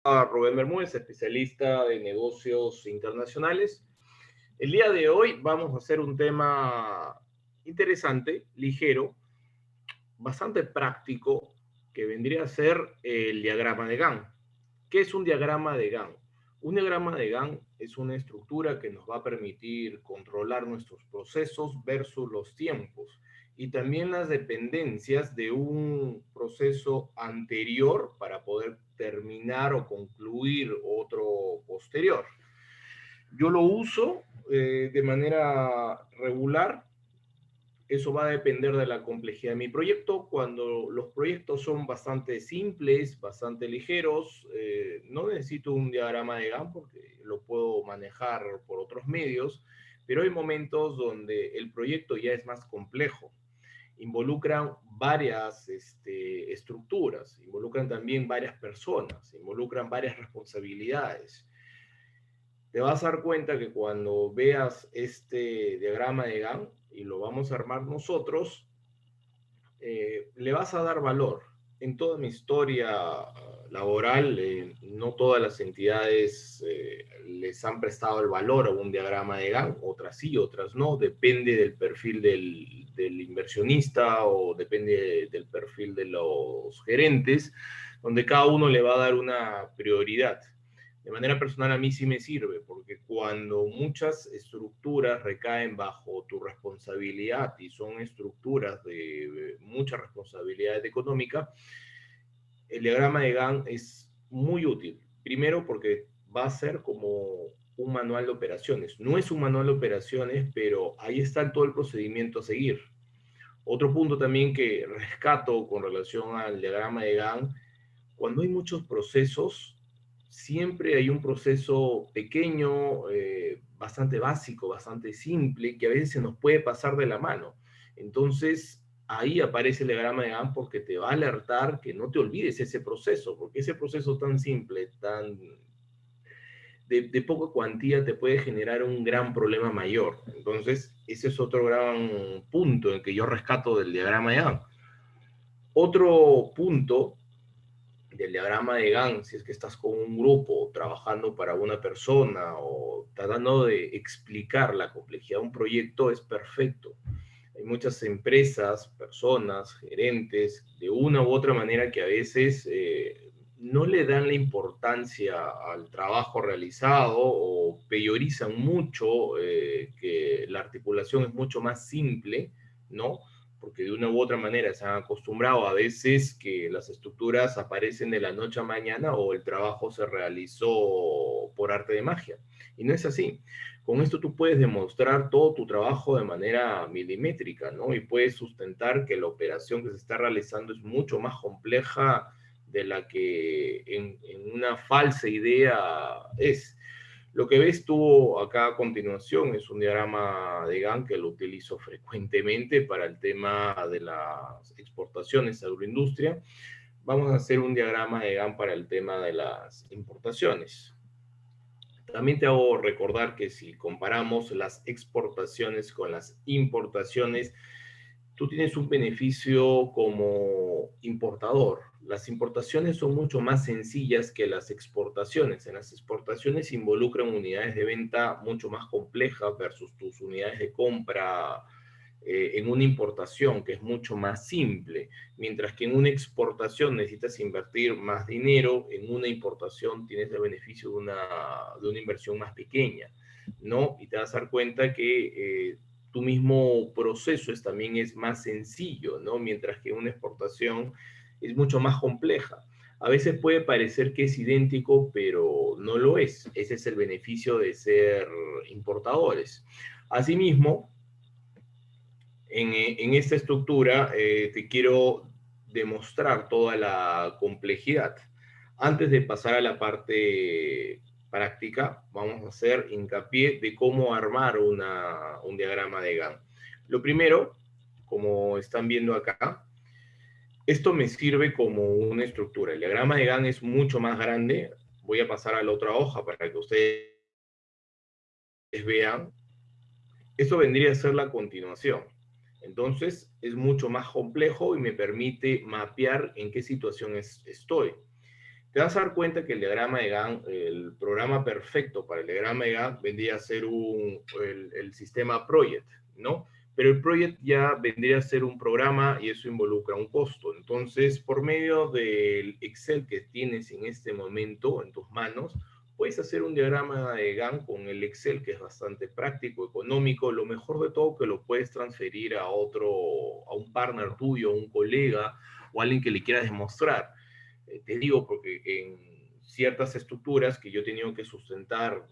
Rubén Bermúdez, especialista de negocios internacionales. El día de hoy vamos a hacer un tema interesante, ligero, bastante práctico, que vendría a ser el diagrama de Gantt. ¿Qué es un diagrama de Gantt? Un diagrama de Gantt es una estructura que nos va a permitir controlar nuestros procesos versus los tiempos y también las dependencias de un proceso anterior para poder terminar o concluir otro posterior. Yo lo uso de manera regular. Eso va a depender de la complejidad de mi proyecto. Cuando los proyectos son bastante simples, bastante ligeros, no necesito un diagrama de Gantt porque lo puedo manejar por otros medios, pero hay momentos donde el proyecto ya es más complejo. Involucran varias estructuras, involucran también varias personas, involucran varias responsabilidades. Te vas a dar cuenta que cuando veas este diagrama de Gantt, y lo vamos a armar nosotros, le vas a dar valor. En toda mi historia laboral, no todas las entidades les han prestado el valor a un diagrama de Gantt, otras sí, otras no, depende del perfil del inversionista o depende del perfil de los gerentes, donde cada uno le va a dar una prioridad. De manera personal a mí sí me sirve, porque cuando muchas estructuras recaen bajo tu responsabilidad y son estructuras de mucha responsabilidad económica, el diagrama de Gantt es muy útil. Primero porque va a ser como un manual de operaciones. No es un manual de operaciones, pero ahí está todo el procedimiento a seguir. Otro punto también que rescato con relación al diagrama de Gantt: cuando hay muchos procesos, siempre hay un proceso pequeño, bastante básico, bastante simple, que a veces se nos puede pasar de la mano. Entonces, ahí aparece el diagrama de Gantt porque te va a alertar que no te olvides ese proceso, porque ese proceso tan simple, tan de poca cuantía, te puede generar un gran problema mayor. Entonces, ese es otro gran punto en que yo rescato del diagrama de Gantt. Otro punto del diagrama de Gantt, si es que estás con un grupo trabajando para una persona o tratando de explicar la complejidad de un proyecto, es perfecto. Hay muchas empresas, personas, gerentes, de una u otra manera que a veces no le dan la importancia al trabajo realizado o priorizan mucho que la articulación es mucho más simple, ¿no? Porque de una u otra manera se han acostumbrado a veces que las estructuras aparecen de la noche a mañana o el trabajo se realizó por arte de magia. Y no es así. Con esto tú puedes demostrar todo tu trabajo de manera milimétrica, ¿no? Y puedes sustentar que la operación que se está realizando es mucho más compleja de la que en una falsa idea es. Lo que ves tú acá a continuación es un diagrama de Gantt que lo utilizo frecuentemente para el tema de las exportaciones a agroindustria. Vamos a hacer un diagrama de Gantt para el tema de las importaciones. También te hago recordar que si comparamos las exportaciones con las importaciones, tú tienes un beneficio como importador. Las importaciones son mucho más sencillas que las exportaciones. En las exportaciones se involucran unidades de venta mucho más complejas versus tus unidades de compra en una importación, que es mucho más simple, mientras que en una exportación necesitas invertir más dinero, en una importación tienes el beneficio de una inversión más pequeña, ¿no? Y te vas a dar cuenta que tu mismo proceso también es más sencillo, ¿no? Mientras que una exportación es mucho más compleja. A veces puede parecer que es idéntico, pero no lo es. Ese es el beneficio de ser importadores. Asimismo, en esta estructura te quiero demostrar toda la complejidad. Antes de pasar a la parte práctica, vamos a hacer hincapié de cómo armar un diagrama de Gantt. Lo primero, como están viendo acá, esto me sirve como una estructura. El diagrama de Gantt es mucho más grande. Voy a pasar a la otra hoja para que ustedes vean. Esto vendría a ser la continuación. Entonces, es mucho más complejo y me permite mapear en qué situación estoy. te vas a dar cuenta que el diagrama de Gantt, el programa perfecto para el diagrama de Gantt vendría a ser el sistema Project, ¿no? Pero el Project ya vendría a ser un programa y eso involucra un costo. Entonces, por medio del Excel que tienes en este momento en tus manos, puedes hacer un diagrama de Gantt con el Excel, que es bastante práctico, económico. Lo mejor de todo que lo puedes transferir a a un partner tuyo, a un colega o a alguien que le quieras demostrar. Te digo porque en ciertas estructuras que yo he tenido que sustentar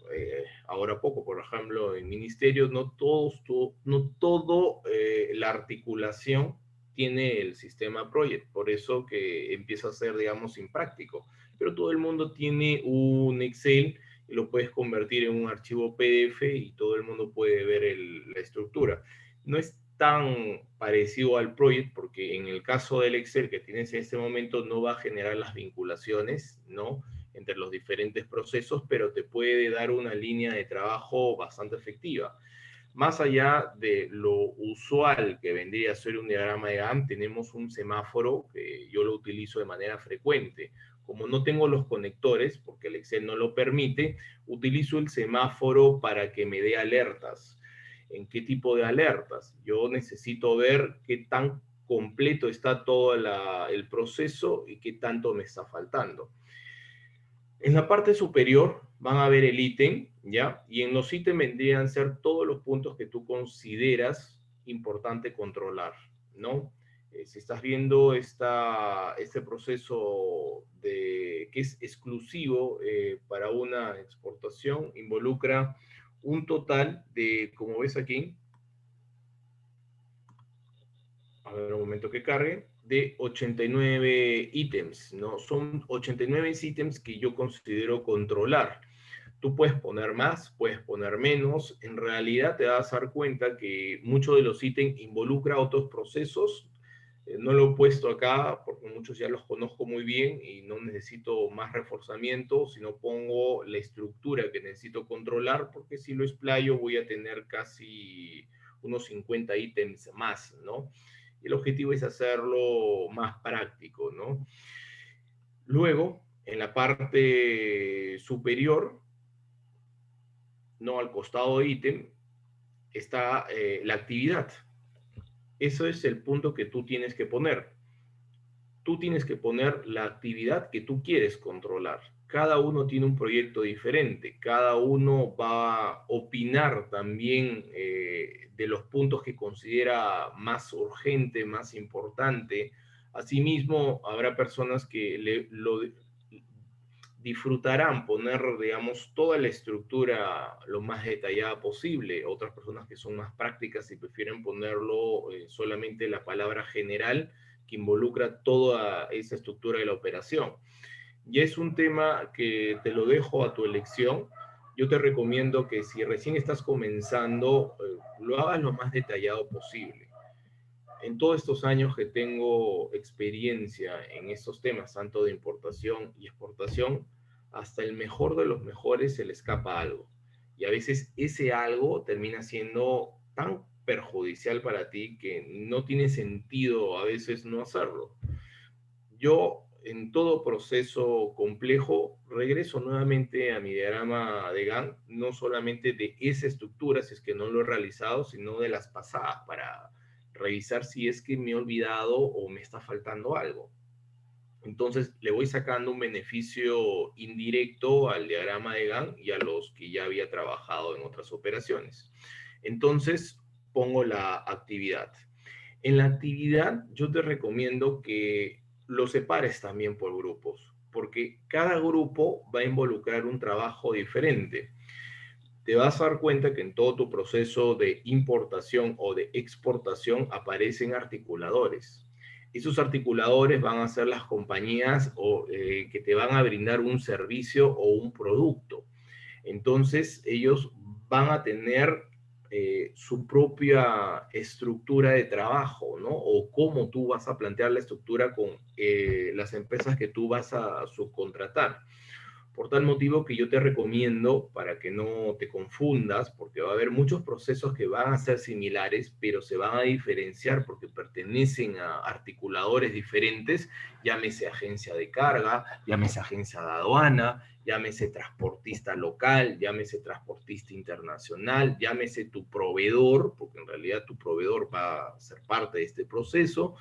ahora poco, por ejemplo, en ministerios, no todo la articulación tiene el sistema Project, por eso que empieza a ser, digamos, impráctico. Pero todo el mundo tiene un Excel y lo puedes convertir en un archivo PDF y todo el mundo puede ver la estructura. No es tan parecido al Project porque en el caso del Excel que tienes en este momento no va a generar las vinculaciones, ¿no?, entre los diferentes procesos, pero te puede dar una línea de trabajo bastante efectiva. Más allá de lo usual que vendría a ser un diagrama de Gantt, tenemos un semáforo que yo lo utilizo de manera frecuente. Como no tengo los conectores, porque el Excel no lo permite, utilizo el semáforo para que me dé alertas. ¿En qué tipo de alertas? Yo necesito ver qué tan completo está todo el proceso y qué tanto me está faltando. En la parte superior van a ver el ítem, ¿ya? Y en los ítems vendrían a ser todos los puntos que tú consideras importante controlar, ¿no? Si estás viendo este proceso que es exclusivo para una exportación, involucra un total de, como ves aquí, a ver un momento que cargue, de 89 ítems, ¿no? Son 89 ítems que yo considero controlar. Tú puedes poner más, puedes poner menos. En realidad te vas a dar cuenta que muchos de los ítems involucra otros procesos. No lo he puesto acá porque muchos ya los conozco muy bien y no necesito más reforzamiento, sino pongo la estructura que necesito controlar, porque si lo explayo voy a tener casi unos 50 ítems más, ¿no? Y el objetivo es hacerlo más práctico, ¿no? Luego, en la parte superior, no al costado de ítem, está la actividad. Eso es el punto que tú tienes que poner. Tú tienes que poner la actividad que tú quieres controlar. Cada uno tiene un proyecto diferente, cada uno va a opinar también de los puntos que considera más urgente, más importante. Asimismo, habrá personas que lo disfrutarán poner, digamos, toda la estructura lo más detallada posible. Otras personas que son más prácticas y prefieren ponerlo solamente la palabra general que involucra toda esa estructura de la operación. Y es un tema que te lo dejo a tu elección. Yo te recomiendo que si recién estás comenzando, lo hagas lo más detallado posible. En todos estos años que tengo experiencia en estos temas, tanto de importación y exportación, hasta el mejor de los mejores se le escapa algo. Y a veces ese algo termina siendo tan perjudicial para ti que no tiene sentido a veces no hacerlo. Yo en todo proceso complejo regreso nuevamente a mi diagrama de Gantt, no solamente de esa estructura, si es que no lo he realizado, sino de las pasadas para revisar si es que me he olvidado o me está faltando algo. Entonces le voy sacando un beneficio indirecto al diagrama de Gantt y a los que ya había trabajado en otras operaciones. Entonces pongo la actividad. En la actividad yo te recomiendo que lo separes también por grupos, porque cada grupo va a involucrar un trabajo diferente. Te vas a dar cuenta que en todo tu proceso de importación o de exportación aparecen articuladores. Esos articuladores van a ser las compañías que te van a brindar un servicio o un producto. Entonces, ellos van a tener su propia estructura de trabajo, ¿no? O cómo tú vas a plantear la estructura con las empresas que tú vas a subcontratar. Por tal motivo que yo te recomiendo, para que no te confundas, porque va a haber muchos procesos que van a ser similares, pero se van a diferenciar porque pertenecen a articuladores diferentes, llámese agencia de carga, llámese agencia de aduana, llámese transportista local, llámese transportista internacional, llámese tu proveedor, porque en realidad tu proveedor va a ser parte de este proceso,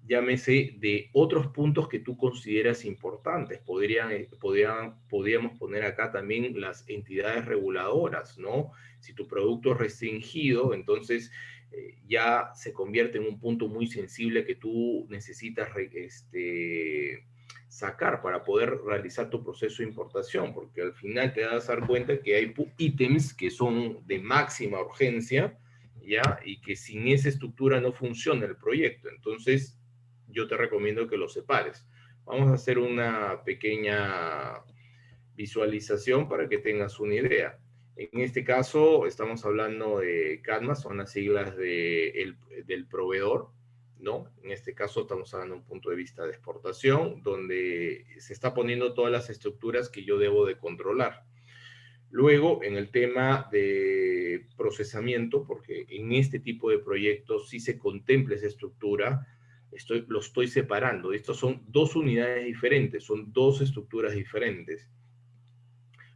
llámese de otros puntos que tú consideras importantes. Podríamos poner acá también las entidades reguladoras, ¿no? Si tu producto es restringido, entonces ya se convierte en un punto muy sensible que tú necesitas sacar para poder realizar tu proceso de importación, porque al final te vas a dar cuenta que hay ítems que son de máxima urgencia, ¿ya? Y que sin esa estructura no funciona el proyecto. Entonces, yo te recomiendo que lo separes. Vamos a hacer una pequeña visualización para que tengas una idea. En este caso, estamos hablando de CADMA, son las siglas del proveedor, ¿no? En este caso, estamos hablando de un punto de vista de exportación, donde se está poniendo todas las estructuras que yo debo de controlar. Luego, en el tema de procesamiento, porque en este tipo de proyectos sí se contempla esa estructura, lo estoy separando. Estos son dos unidades diferentes, son dos estructuras diferentes.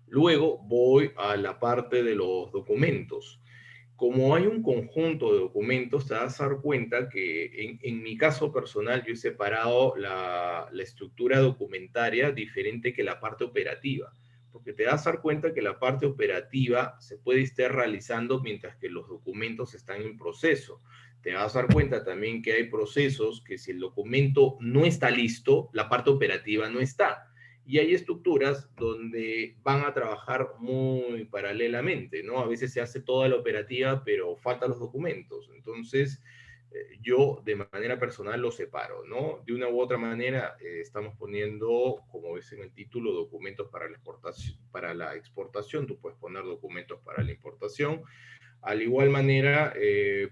Luego voy a la parte de los documentos. Como hay un conjunto de documentos, te vas a dar cuenta que en mi caso personal yo he separado la estructura documentaria diferente que la parte operativa, porque te vas a dar cuenta que la parte operativa se puede estar realizando mientras que los documentos están en proceso. Te vas a dar cuenta también que hay procesos que si el documento no está listo, la parte operativa no está. Y hay estructuras donde van a trabajar muy paralelamente, ¿no? A veces se hace toda la operativa, pero faltan los documentos. Entonces, yo de manera personal lo separo, ¿no? De una u otra manera, estamos poniendo, como ves en el título, documentos para la exportación. Tú puedes poner documentos para la importación. Al igual manera,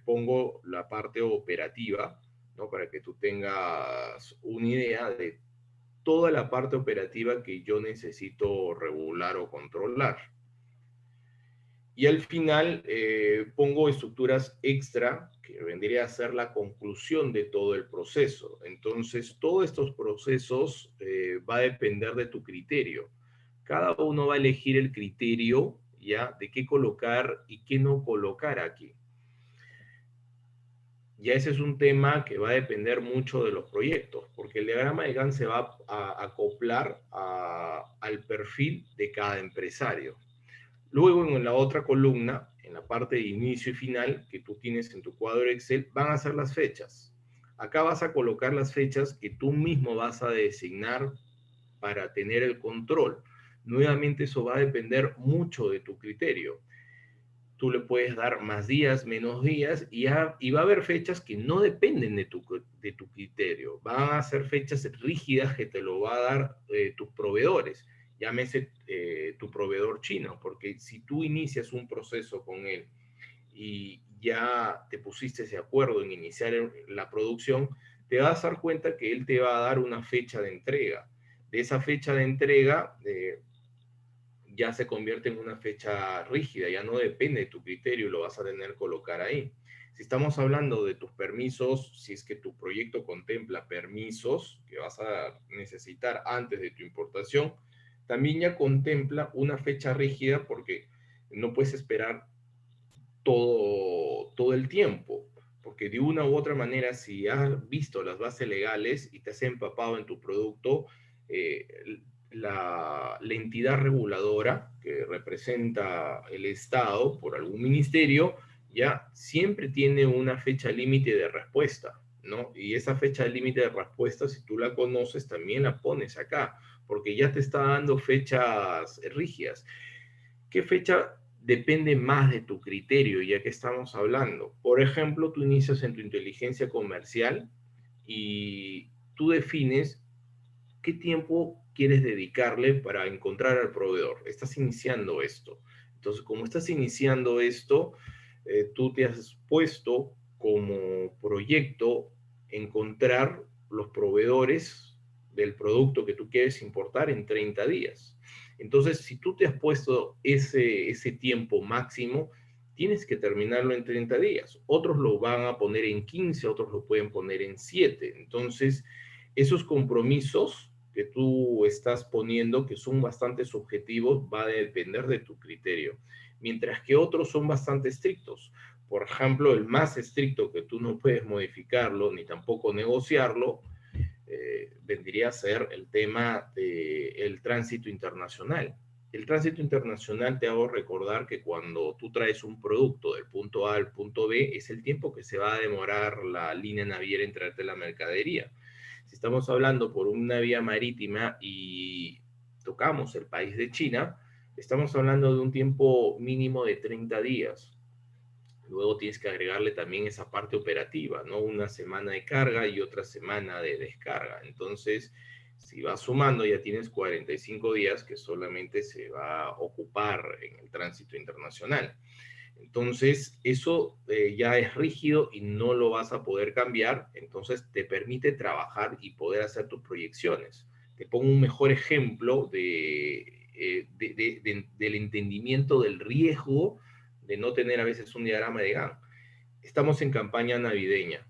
pongo la parte operativa, ¿no? Para que tú tengas una idea de toda la parte operativa que yo necesito regular o controlar. Y al final pongo estructuras extra que vendría a ser la conclusión de todo el proceso. Entonces, todos estos procesos va a depender de tu criterio. Cada uno va a elegir el criterio, ¿ya? De qué colocar y qué no colocar aquí. Ya ese es un tema que va a depender mucho de los proyectos, porque el diagrama de Gantt se va a acoplar al perfil de cada empresario. Luego, en la otra columna, en la parte de inicio y final que tú tienes en tu cuadro Excel, van a ser las fechas. Acá vas a colocar las fechas que tú mismo vas a designar para tener el control. Nuevamente, eso va a depender mucho de tu criterio. Tú le puedes dar más días, menos días, y va a haber fechas que no dependen de tu criterio. Van a ser fechas rígidas que te lo va a dar tus proveedores. Llámese tu proveedor chino, porque si tú inicias un proceso con él y ya te pusiste de acuerdo en iniciar la producción, te vas a dar cuenta que él te va a dar una fecha de entrega. De esa fecha de entrega, ya se convierte en una fecha rígida, ya no depende de tu criterio, lo vas a tener que colocar ahí. Si estamos hablando de tus permisos, si es que tu proyecto contempla permisos que vas a necesitar antes de tu importación, también ya contempla una fecha rígida porque no puedes esperar todo el tiempo, porque de una u otra manera, si has visto las bases legales y te has empapado en tu producto, eh, la entidad reguladora que representa el Estado por algún ministerio, ya siempre tiene una fecha límite de respuesta, ¿no? Y esa fecha límite de respuesta, si tú la conoces, también la pones acá, porque ya te está dando fechas rígidas. ¿Qué fecha depende más de tu criterio, ya que estamos hablando? Por ejemplo, tú inicias en tu inteligencia comercial y tú defines qué tiempo quieres dedicarle para encontrar al proveedor. Estás iniciando esto. Entonces, como estás iniciando esto, tú te has puesto como proyecto encontrar los proveedores, del producto que tú quieres importar en 30 días. Entonces, si tú te has puesto ese tiempo máximo, tienes que terminarlo en 30 días. Otros lo van a poner en 15, otros lo pueden poner en 7. Entonces, esos compromisos que tú estás poniendo, que son bastante subjetivos, va a depender de tu criterio. Mientras que otros son bastante estrictos. Por ejemplo, el más estricto que tú no puedes modificarlo ni tampoco negociarlo, vendría a ser el tema del tránsito internacional. El tránsito internacional, te hago recordar que cuando tú traes un producto del punto A al punto B, es el tiempo que se va a demorar la línea naviera en traerte la mercadería. Si estamos hablando por una vía marítima y tocamos el país de China, estamos hablando de un tiempo mínimo de 30 días. Luego tienes que agregarle también esa parte operativa, ¿no? Una semana de carga y otra semana de descarga. Entonces, si vas sumando, ya tienes 45 días que solamente se va a ocupar en el tránsito internacional. Entonces, eso ya es rígido y no lo vas a poder cambiar. Entonces, te permite trabajar y poder hacer tus proyecciones. Te pongo un mejor ejemplo del entendimiento del riesgo de no tener a veces un diagrama de Gantt. Estamos en campaña navideña,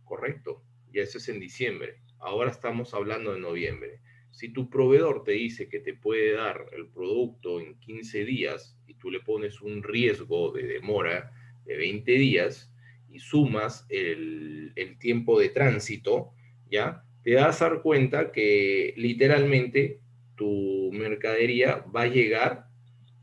correcto, y eso es en diciembre. Ahora estamos hablando de noviembre. Si tu proveedor te dice que te puede dar el producto en 15 días y tú le pones un riesgo de demora de 20 días y sumas el tiempo de tránsito, ¿ya? Te das a dar cuenta que literalmente tu mercadería va a llegar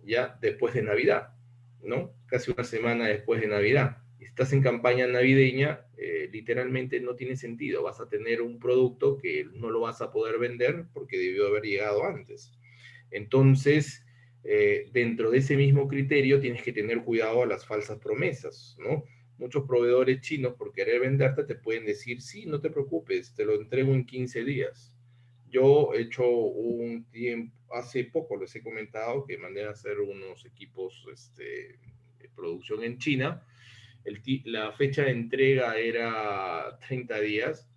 ya después de Navidad, ¿no? Casi una semana después de Navidad. Estás en campaña navideña, literalmente no tiene sentido. Vas a tener un producto que no lo vas a poder vender porque debió haber llegado antes. Entonces, dentro de ese mismo criterio, tienes que tener cuidado a las falsas promesas, ¿no? Muchos proveedores chinos, por querer venderte, te pueden decir, sí, no te preocupes, te lo entrego en 15 días. Yo he hecho un tiempo, hace poco les he comentado que mandé a hacer unos equipos de producción en China. La fecha de entrega era 30 días,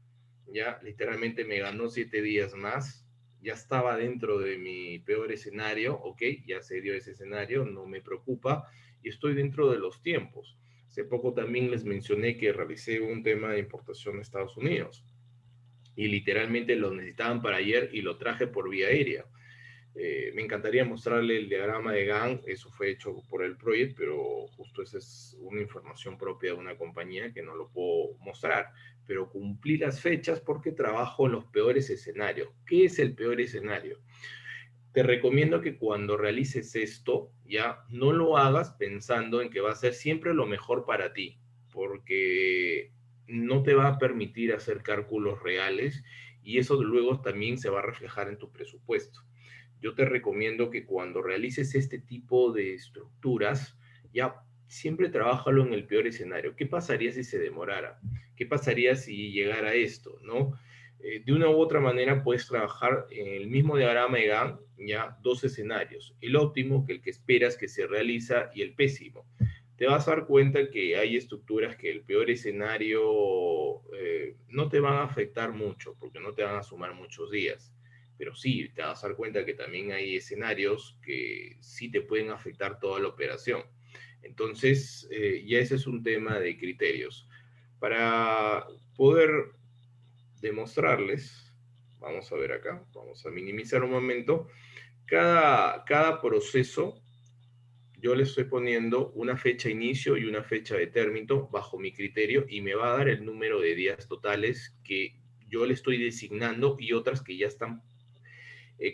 ya literalmente me ganó 7 días más. Ya estaba dentro de mi peor escenario, ok, ya se dio ese escenario, no me preocupa y estoy dentro de los tiempos. Hace poco también les mencioné que realicé un tema de importación de Estados Unidos y literalmente lo necesitaban para ayer y lo traje por vía aérea. Me encantaría mostrarle el diagrama de Gantt, eso fue hecho por el proyecto, pero justo esa es una información propia de una compañía que no lo puedo mostrar. Pero cumplí las fechas porque trabajo en los peores escenarios. ¿Qué es el peor escenario? Te recomiendo que cuando realices esto, ya no lo hagas pensando en que va a ser siempre lo mejor para ti, porque no te va a permitir hacer cálculos reales y eso luego también se va a reflejar en tu presupuesto. Yo te recomiendo que cuando realices este tipo de estructuras, ya siempre trabájalo en el peor escenario. ¿Qué pasaría si se demorara? ¿Qué pasaría si llegara esto? ¿No? De una u otra manera puedes trabajar en el mismo diagrama de Gantt, ya dos escenarios, el óptimo, que el que esperas que se realiza, y el pésimo. Te vas a dar cuenta que hay estructuras que el peor escenario no te van a afectar mucho, porque no te van a sumar muchos días, pero sí, te vas a dar cuenta que también hay escenarios que sí te pueden afectar toda la operación. Entonces, ya ese es un tema de criterios. Para poder demostrarles, vamos a ver acá, vamos a minimizar un momento, cada proceso yo le estoy poniendo una fecha inicio y una fecha de término bajo mi criterio y me va a dar el número de días totales que yo le estoy designando y otras que ya están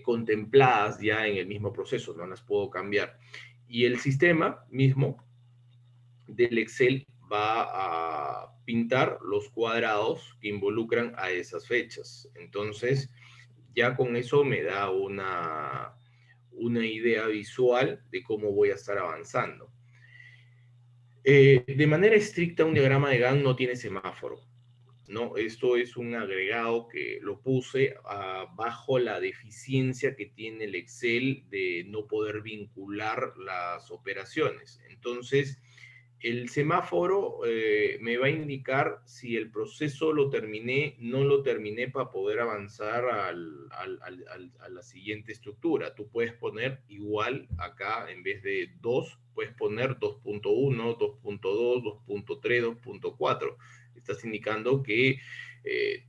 contempladas ya en el mismo proceso, no las puedo cambiar. Y el sistema mismo del Excel va a pintar los cuadrados que involucran a esas fechas. Entonces, ya con eso me da una idea visual de cómo voy a estar avanzando. De manera estricta, un diagrama de Gantt no tiene semáforo. ¿No? Esto es un agregado que lo puse bajo la deficiencia que tiene el Excel de no poder vincular las operaciones. Entonces, El semáforo me va a indicar si el proceso lo terminé, no lo terminé para poder avanzar a la siguiente estructura. Tú puedes poner igual acá, en vez de 2, puedes poner 2.1, 2.2, 2.3, 2.4. Estás indicando que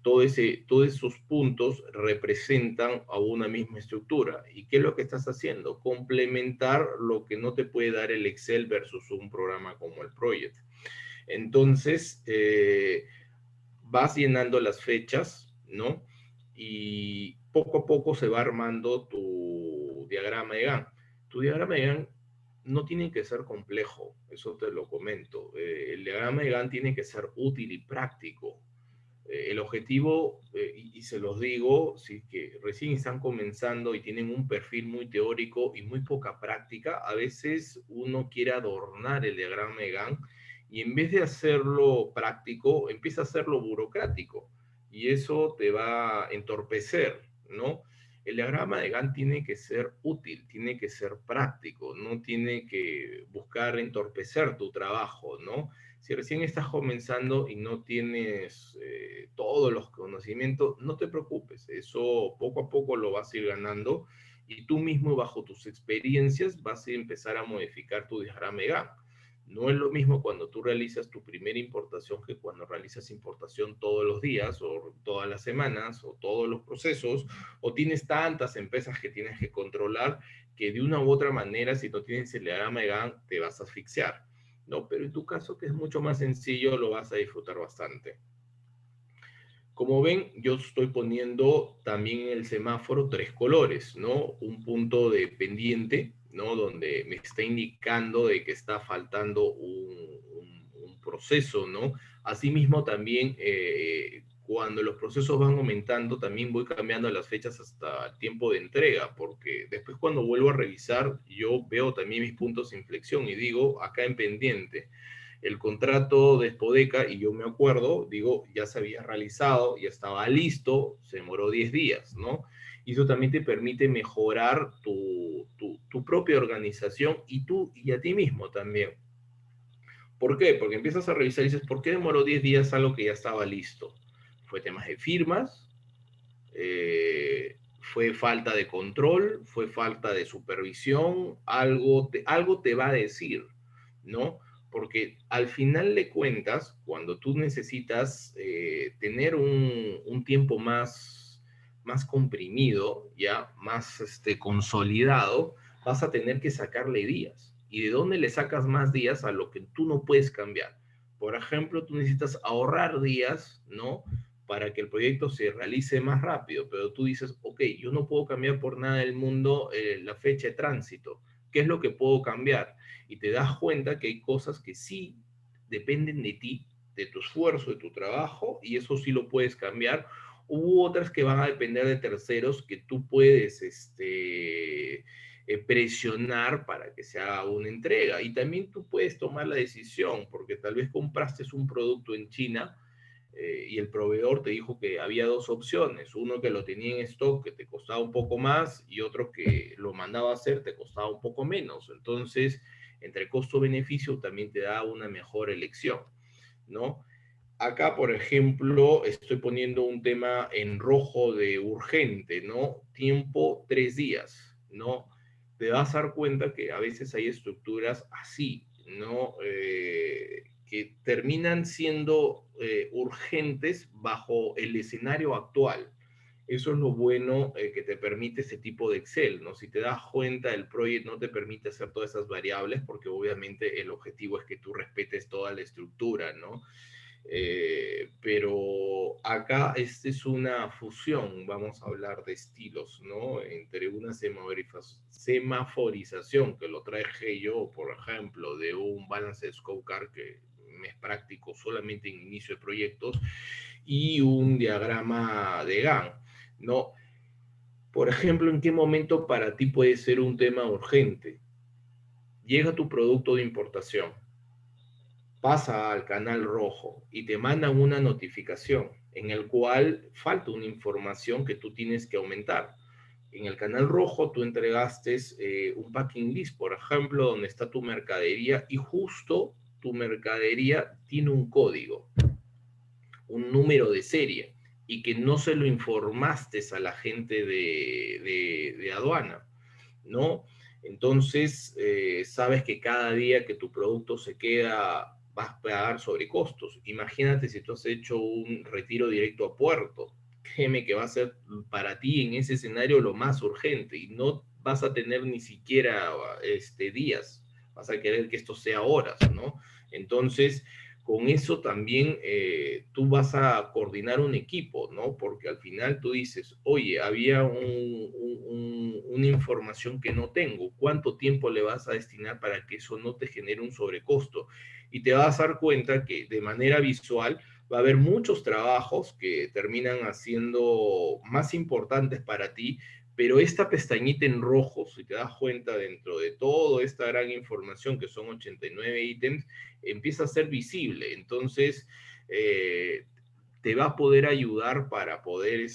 todos esos puntos representan a una misma estructura. ¿Y qué es lo que estás haciendo? Complementar lo que no te puede dar el Excel versus un programa como el Project. Entonces, vas llenando las fechas, ¿no? Y poco a poco se va armando tu diagrama de Gantt. Tu diagrama de Gantt no tiene que ser complejo, eso te lo comento. El diagrama de Gantt tiene que ser útil y práctico. El objetivo, y se los digo, si que recién están comenzando y tienen un perfil muy teórico y muy poca práctica, a veces uno quiere adornar el diagrama de Gantt y en vez de hacerlo práctico, empieza a hacerlo burocrático y eso te va a entorpecer, ¿no? El diagrama de Gantt tiene que ser útil, tiene que ser práctico, no tiene que buscar entorpecer tu trabajo, ¿no? Si recién estás comenzando y no tienes todos los conocimientos, no te preocupes, eso poco a poco lo vas a ir ganando y tú mismo bajo tus experiencias vas a empezar a modificar tu diagrama de Gantt. No es lo mismo cuando tú realizas tu primera importación que cuando realizas importación todos los días o todas las semanas o todos los procesos o tienes tantas empresas que tienes que controlar que de una u otra manera si no tienes el diagrama de Gantt te vas a asfixiar. No, pero en tu caso, que es mucho más sencillo, lo vas a disfrutar bastante. Como ven, yo estoy poniendo también en el semáforo 3 colores, ¿no? Un punto de pendiente, ¿no? Donde me está indicando de que está faltando un proceso, ¿no? Asimismo, también cuando los procesos van aumentando, también voy cambiando las fechas hasta el tiempo de entrega, porque después cuando vuelvo a revisar, yo veo también mis puntos de inflexión y digo, acá en pendiente el contrato de Spodeca, y yo me acuerdo, digo, ya se había realizado, ya estaba listo, se demoró 10 días, ¿no? Y eso también te permite mejorar tu propia organización y tú y a ti mismo también. ¿Por qué? Porque empiezas a revisar y dices, ¿por qué demoró 10 días algo que ya estaba listo? ¿Fue temas de firmas? ¿Fue falta de control? ¿Fue falta de supervisión? Algo te va a decir, ¿no? Porque al final de cuentas, cuando tú necesitas tener un tiempo más comprimido, ya más consolidado, vas a tener que sacarle días. ¿Y de dónde le sacas más días a lo que tú no puedes cambiar? Por ejemplo, tú necesitas ahorrar días, ¿no? Para que el proyecto se realice más rápido, pero tú dices, ok, yo no puedo cambiar por nada del mundo la fecha de tránsito. ¿Qué es lo que puedo cambiar? Y te das cuenta que hay cosas que sí dependen de ti, de tu esfuerzo, de tu trabajo, y eso sí lo puedes cambiar. Hubo otras que van a depender de terceros que tú puedes presionar para que se haga una entrega. Y también tú puedes tomar la decisión, porque tal vez compraste un producto en China y el proveedor te dijo que había dos opciones, uno que lo tenía en stock que te costaba un poco más y otro que lo mandaba a hacer te costaba un poco menos. Entonces, entre costo-beneficio también te da una mejor elección, ¿no? Acá, por ejemplo, estoy poniendo un tema en rojo de urgente, ¿no? Tiempo 3 días, ¿no? Te vas a dar cuenta que a veces hay estructuras así, ¿no? Que terminan siendo urgentes bajo el escenario actual. Eso es lo bueno que te permite ese tipo de Excel, ¿no? Si te das cuenta, el project no te permite hacer todas esas variables porque obviamente el objetivo es que tú respetes toda la estructura, ¿no? Pero acá esta es una fusión, vamos a hablar de estilos, ¿no? Entre una semaforización que lo traje yo, por ejemplo, de un Balance Scorecard que me es práctico solamente en inicio de proyectos y un diagrama de Gantt, ¿no? Por ejemplo, ¿en qué momento para ti puede ser un tema urgente? Llega tu producto de importación, pasa al canal rojo y te mandan una notificación en el cual falta una información que tú tienes que aumentar. En el canal rojo tú entregaste un packing list, por ejemplo, donde está tu mercadería y justo tu mercadería tiene un código, un número de serie, y que no se lo informaste a la gente de aduana, ¿no? Entonces, sabes que cada día que tu producto se queda, vas a pagar sobrecostos. Imagínate si tú has hecho un retiro directo a puerto. Créeme que va a ser para ti en ese escenario lo más urgente y no vas a tener ni siquiera días. Vas a querer que esto sea horas, ¿no? Entonces, con eso también tú vas a coordinar un equipo, ¿no? Porque al final tú dices, oye, había una información que no tengo, ¿cuánto tiempo le vas a destinar para que eso no te genere un sobrecosto? Y te vas a dar cuenta que de manera visual va a haber muchos trabajos que terminan haciendo más importantes para ti, pero esta pestañita en rojo, si te das cuenta dentro de toda esta gran información que son 89 ítems, empieza a ser visible. Entonces, te va a poder ayudar para poder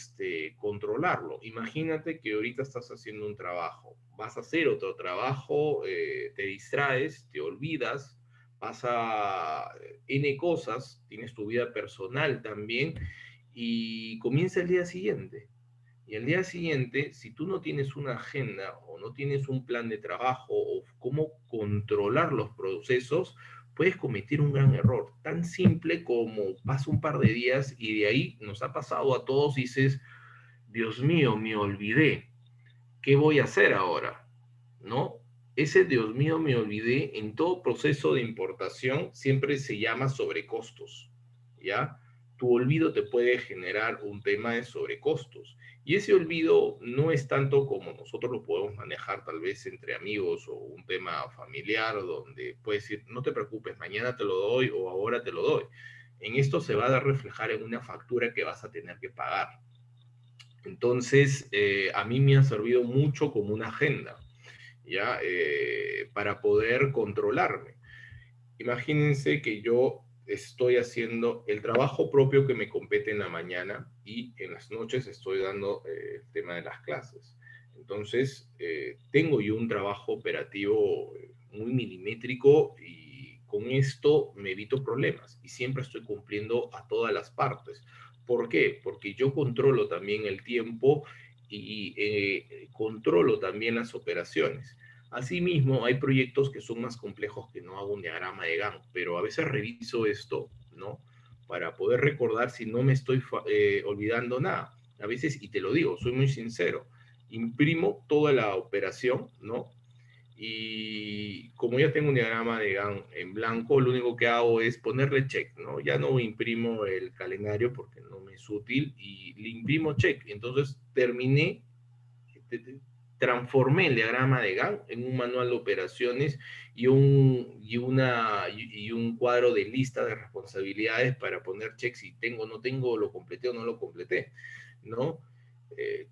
controlarlo. Imagínate que ahorita estás haciendo un trabajo, vas a hacer otro trabajo, te distraes, te olvidas, pasa N cosas, tienes tu vida personal también y comienza el día siguiente. Y el día siguiente, si tú no tienes una agenda o no tienes un plan de trabajo o cómo controlar los procesos, puedes cometer un gran error. Tan simple como pasa un par de días y de ahí nos ha pasado a todos, dices, Dios mío, me olvidé. ¿Qué voy a hacer ahora? ¿No? Ese Dios mío, me olvidé, en todo proceso de importación siempre se llama sobrecostos, ¿ya? Tu olvido te puede generar un tema de sobrecostos. Y ese olvido no es tanto como nosotros lo podemos manejar tal vez entre amigos o un tema familiar donde puedes decir, no te preocupes, mañana te lo doy o ahora te lo doy. En esto se va a reflejar en una factura que vas a tener que pagar. Entonces, a mí me ha servido mucho como una agenda, ¿ya? Para poder controlarme. Imagínense que yo estoy haciendo el trabajo propio que me compete en la mañana y en las noches estoy dando el tema de las clases. Entonces, tengo yo un trabajo operativo muy milimétrico y con esto me evito problemas y siempre estoy cumpliendo a todas las partes. ¿Por qué? Porque yo controlo también el tiempo y controlo también las operaciones. Asimismo, hay proyectos que son más complejos que no hago un diagrama de Gantt, pero a veces reviso esto, ¿no? Para poder recordar si no me estoy olvidando nada. A veces, y te lo digo, soy muy sincero, imprimo toda la operación, ¿no? Y como ya tengo un diagrama de Gantt en blanco, lo único que hago es ponerle check, ¿no? Ya no imprimo el calendario porque no me es útil y le imprimo check. Entonces terminé, transformé el diagrama de Gantt en un manual de operaciones y un cuadro de lista de responsabilidades para poner check si tengo, no tengo, lo completé o no lo completé, ¿no?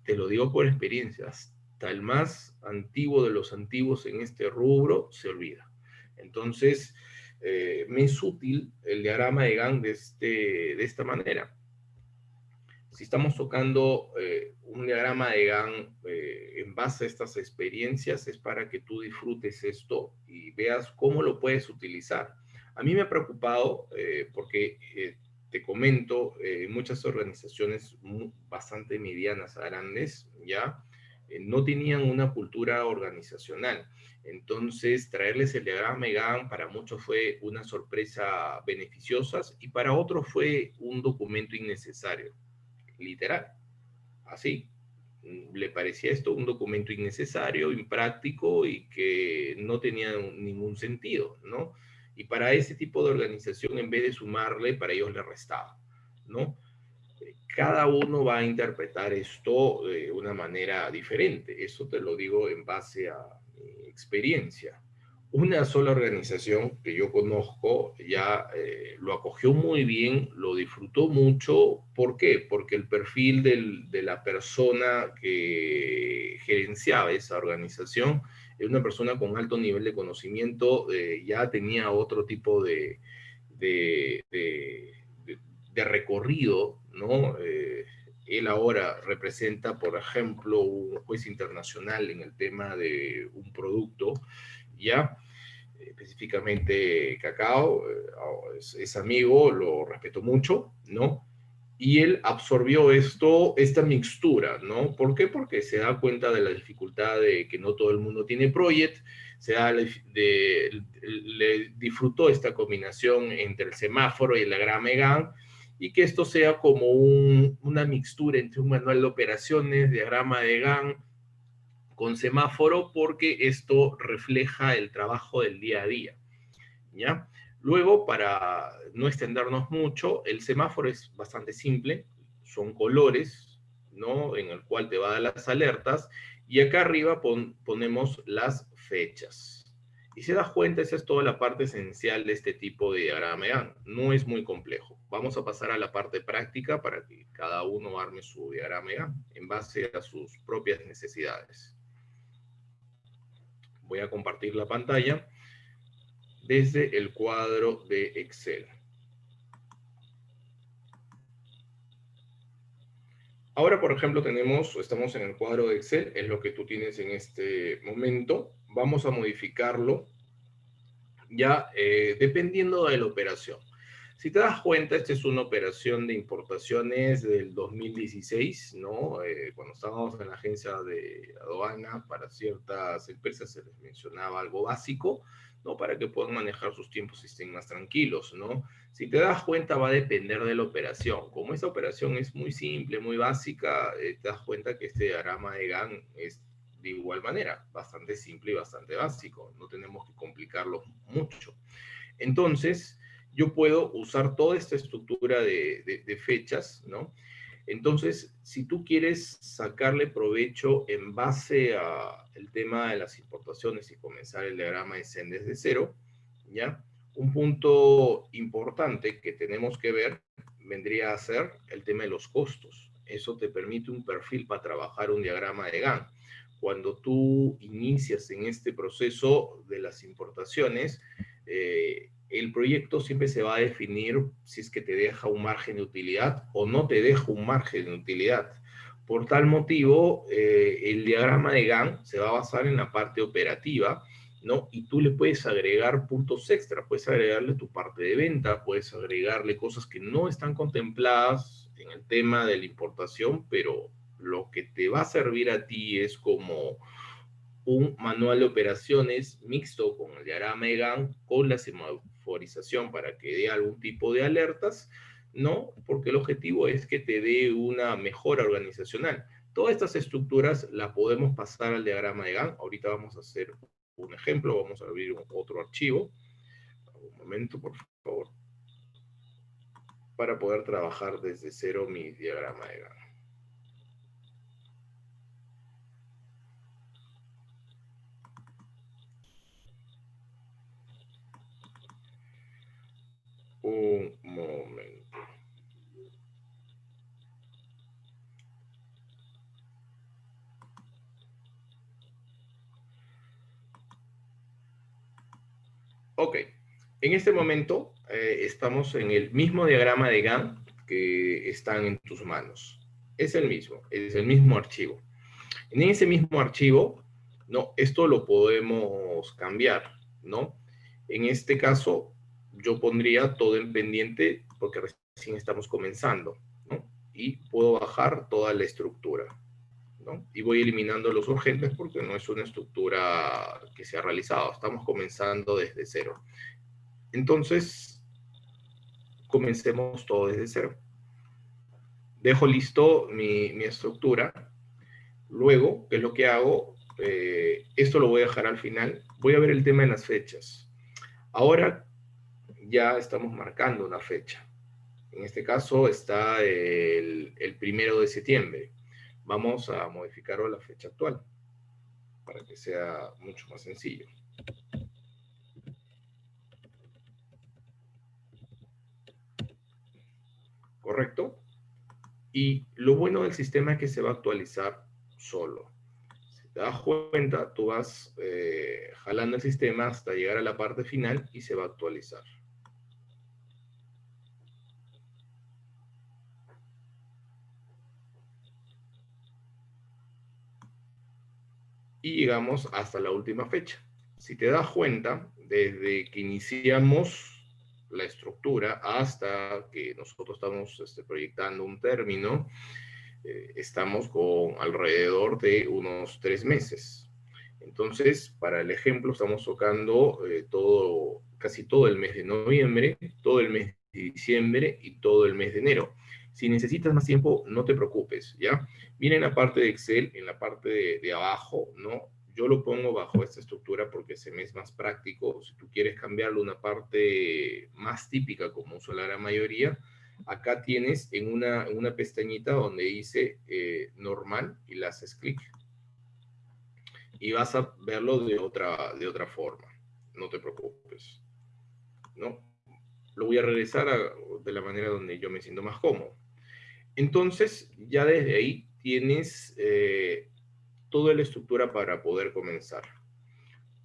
Te lo digo por experiencia, hasta el más antiguo de los antiguos en este rubro se olvida. Entonces, me es útil el diagrama de Gantt de esta manera. Si estamos tocando un diagrama de Gantt en base a estas experiencias, es para que tú disfrutes esto y veas cómo lo puedes utilizar. A mí me ha preocupado porque, te comento, muchas organizaciones bastante medianas a grandes, ¿ya? No tenían una cultura organizacional. Entonces, traerles el diagrama de Gantt para muchos fue una sorpresa beneficiosa y para otros fue un documento innecesario, literal, así. Le parecía esto un documento innecesario, impráctico y que no tenía ningún sentido, ¿no? Y para ese tipo de organización, en vez de sumarle, para ellos le restaba, ¿no? Cada uno va a interpretar esto de una manera diferente. Eso te lo digo en base a mi experiencia. Una sola organización que yo conozco ya lo acogió muy bien, lo disfrutó mucho. ¿Por qué? Porque el perfil de la persona que gerenciaba esa organización era una persona con alto nivel de conocimiento, ya tenía otro tipo de, de, de recorrido, ¿no? Él ahora representa, por ejemplo, un juez internacional en el tema de un producto, ¿ya? específicamente Cacao, es amigo, lo respeto mucho, ¿no? Y él absorbió esta mixtura, ¿no? ¿Por qué? Porque se da cuenta de la dificultad de que no todo el mundo tiene Project, le disfrutó esta combinación entre el semáforo y el diagrama de Gantt, y que esto sea como una mixtura entre un manual de operaciones, diagrama de Gantt, con semáforo, porque esto refleja el trabajo del día a día, ¿ya? Luego, para no extendernos mucho, el semáforo es bastante simple, son colores, ¿no? En el cual te va a dar las alertas, y acá arriba ponemos las fechas. Y si das cuenta, esa es toda la parte esencial de este tipo de diagrama de Gantt. No es muy complejo. Vamos a pasar a la parte práctica para que cada uno arme su diagrama de Gantt en base a sus propias necesidades. Voy a compartir la pantalla desde el cuadro de Excel. Ahora, por ejemplo, estamos en el cuadro de Excel, es lo que tú tienes en este momento. Vamos a modificarlo ya dependiendo de la operación. Si te das cuenta, esta es una operación de importaciones del 2016, ¿no? Cuando estábamos en la agencia de aduana, para ciertas empresas se les mencionaba algo básico, ¿no? Para que puedan manejar sus tiempos y estén más tranquilos, ¿no? Si te das cuenta, va a depender de la operación. Como esta operación es muy simple, muy básica, te das cuenta que este diagrama de Gantt es de igual manera, bastante simple y bastante básico. No tenemos que complicarlo mucho. Entonces, yo puedo usar toda esta estructura de fechas, ¿no? Entonces, si tú quieres sacarle provecho en base al tema de las importaciones y comenzar el diagrama de Zen desde cero, ¿ya? Un punto importante que tenemos que ver vendría a ser el tema de los costos. Eso te permite un perfil para trabajar un diagrama de Gantt. Cuando tú inicias en este proceso de las importaciones, el proyecto siempre se va a definir si es que te deja un margen de utilidad o no te deja un margen de utilidad. Por tal motivo, el diagrama de Gantt se va a basar en la parte operativa, ¿no? Y tú le puedes agregar puntos extra, puedes agregarle tu parte de venta, puedes agregarle cosas que no están contempladas en el tema de la importación, pero lo que te va a servir a ti es como un manual de operaciones mixto con el diagrama de Gantt, con la semaforización para que dé algún tipo de alertas, ¿no? Porque el objetivo es que te dé una mejora organizacional. Todas estas estructuras las podemos pasar al diagrama de Gantt. Ahorita vamos a hacer un ejemplo, vamos a abrir otro archivo. Un momento, por favor, para poder trabajar desde cero mi diagrama de Gantt. Un momento. Ok, en este momento estamos en el mismo diagrama de Gantt que están en tus manos. Es el mismo archivo. En ese mismo archivo, ¿no? Esto lo podemos cambiar, ¿no? En este caso, yo pondría todo en pendiente porque recién estamos comenzando, ¿no? Y puedo bajar toda la estructura, ¿no? Y voy eliminando los urgentes porque no es una estructura que se ha realizado. Estamos comenzando desde cero. Entonces, comencemos todo desde cero. Dejo listo mi estructura. Luego, ¿qué es lo que hago? Esto lo voy a dejar al final. Voy a ver el tema de las fechas. Ahora ya estamos marcando una fecha. En este caso está el 1 de septiembre. Vamos a modificarlo a la fecha actual para que sea mucho más sencillo. ¿Correcto? Y lo bueno del sistema es que se va a actualizar solo. Si te das cuenta, tú vas jalando el sistema hasta llegar a la parte final y se va a actualizar. Y llegamos hasta la última fecha. si te das cuenta, desde que iniciamos la estructura hasta que nosotros estamos proyectando un término, estamos con alrededor de unos 3 meses. Entonces, para el ejemplo, estamos tocando casi todo el mes de noviembre, todo el mes de diciembre y todo el mes de enero. Si necesitas más tiempo, no te preocupes, ¿ya? Viene en la parte de Excel, en la parte de abajo, ¿no? Yo lo pongo bajo esta estructura porque se me es más práctico. Si tú quieres cambiarlo a una parte más típica, como uso la gran mayoría, acá tienes en una pestañita donde dice normal y le haces clic. Y vas a verlo de otra forma. No te preocupes, ¿no? Lo voy a regresar de la manera donde yo me siento más cómodo. Entonces, ya desde ahí tienes toda la estructura para poder comenzar.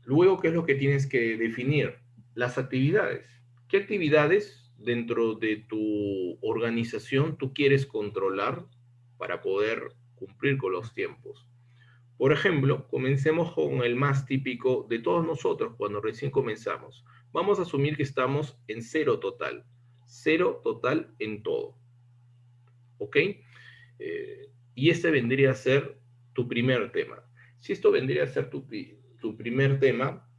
Luego, ¿qué es lo que tienes que definir? Las actividades. ¿Qué actividades dentro de tu organización tú quieres controlar para poder cumplir con los tiempos? Por ejemplo, comencemos con el más típico de todos nosotros cuando recién comenzamos. Vamos a asumir que estamos en cero total en todo. ¿Ok? Y este vendría a ser tu primer tema. Si esto vendría a ser tu primer tema,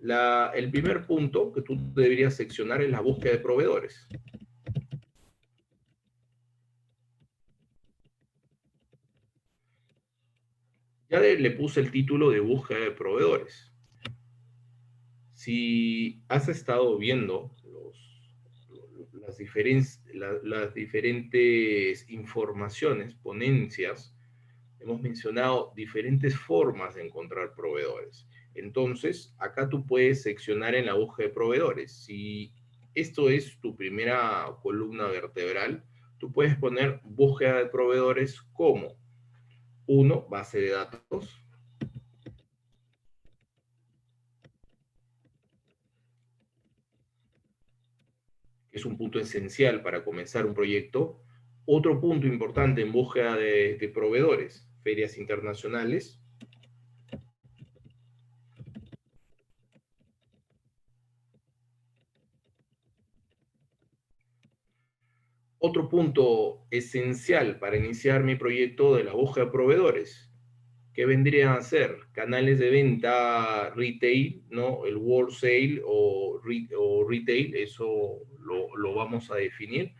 el primer punto que tú deberías seccionar es la búsqueda de proveedores. Ya le puse el título de búsqueda de proveedores. Si has estado viendo las diferentes informaciones, ponencias, hemos mencionado diferentes formas de encontrar proveedores. Entonces, acá tú puedes seccionar en la búsqueda de proveedores. Si esto es tu primera columna vertebral, tú puedes poner búsqueda de proveedores como 1, base de datos. Que es un punto esencial para comenzar un proyecto. Otro punto importante en búsqueda de proveedores, ferias internacionales. Otro punto esencial para iniciar mi proyecto de la búsqueda de proveedores, que vendrían a ser canales de venta retail, ¿no? El wholesale o retail, eso lo vamos a definir.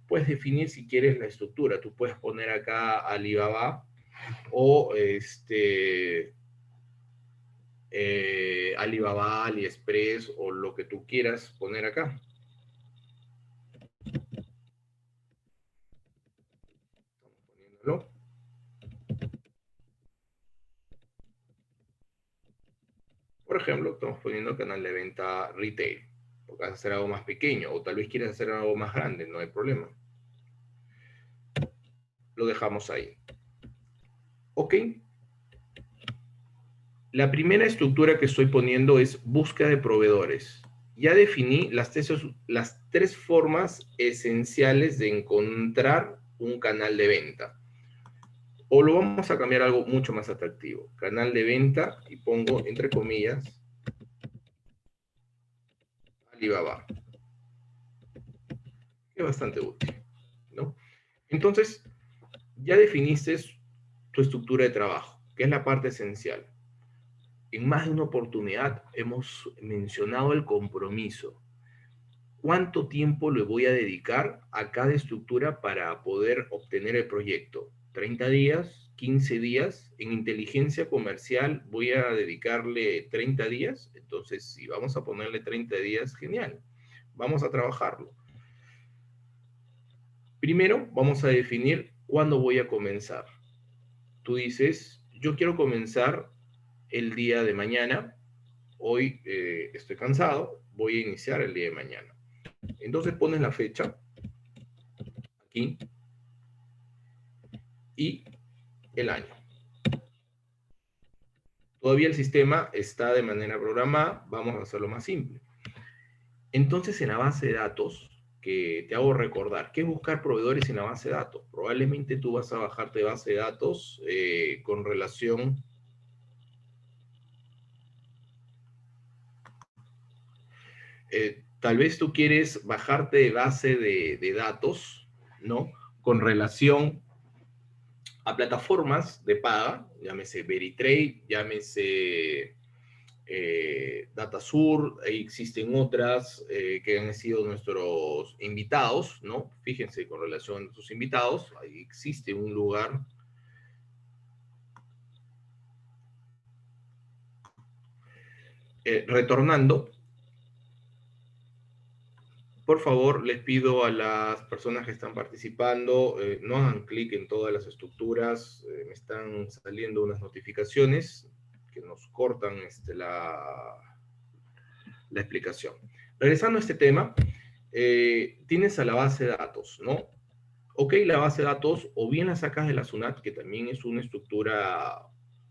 Puedes definir si quieres la estructura. Tú puedes poner acá Alibaba o Alibaba, AliExpress o lo que tú quieras poner acá. Estamos poniéndolo. Por ejemplo, estamos poniendo canal de venta retail, porque vas a hacer algo más pequeño, o tal vez quieras hacer algo más grande, no hay problema. Lo dejamos ahí. ¿Ok? La primera estructura que estoy poniendo es búsqueda de proveedores. Ya definí las tres formas esenciales de encontrar un canal de venta. O lo vamos a cambiar a algo mucho más atractivo. Canal de venta, y pongo entre comillas, Alibaba. Es bastante útil, ¿no? Entonces, ya definiste tu estructura de trabajo, que es la parte esencial. En más de una oportunidad hemos mencionado el compromiso. ¿Cuánto tiempo le voy a dedicar a cada estructura para poder obtener el proyecto? ¿30 días? ¿15 días? En inteligencia comercial voy a dedicarle 30 días. Entonces, si vamos a ponerle 30 días, genial. Vamos a trabajarlo. Primero, vamos a definir cuándo voy a comenzar. Tú dices, yo quiero comenzar el día de mañana. Hoy estoy cansado, voy a iniciar el día de mañana. Entonces pones la fecha aquí y el año. Todavía el sistema está de manera programada, vamos a hacerlo más simple. Entonces en la base de datos, que te hago recordar, ¿qué es buscar proveedores en la base de datos? Probablemente tú vas a bajarte de base de datos con relación Tal vez tú quieres bajarte de base de datos, ¿no? Con relación a plataformas de paga, llámese Veritrade, llámese Datasur, existen otras que han sido nuestros invitados, ¿no? Fíjense con relación a sus invitados, ahí existe un lugar. Retornando, por favor, les pido a las personas que están participando, no hagan clic en todas las estructuras, me están saliendo unas notificaciones que nos cortan la explicación. Regresando a este tema, tienes a la base de datos, ¿no? Ok, la base de datos o bien la sacas de la SUNAT, que también es una estructura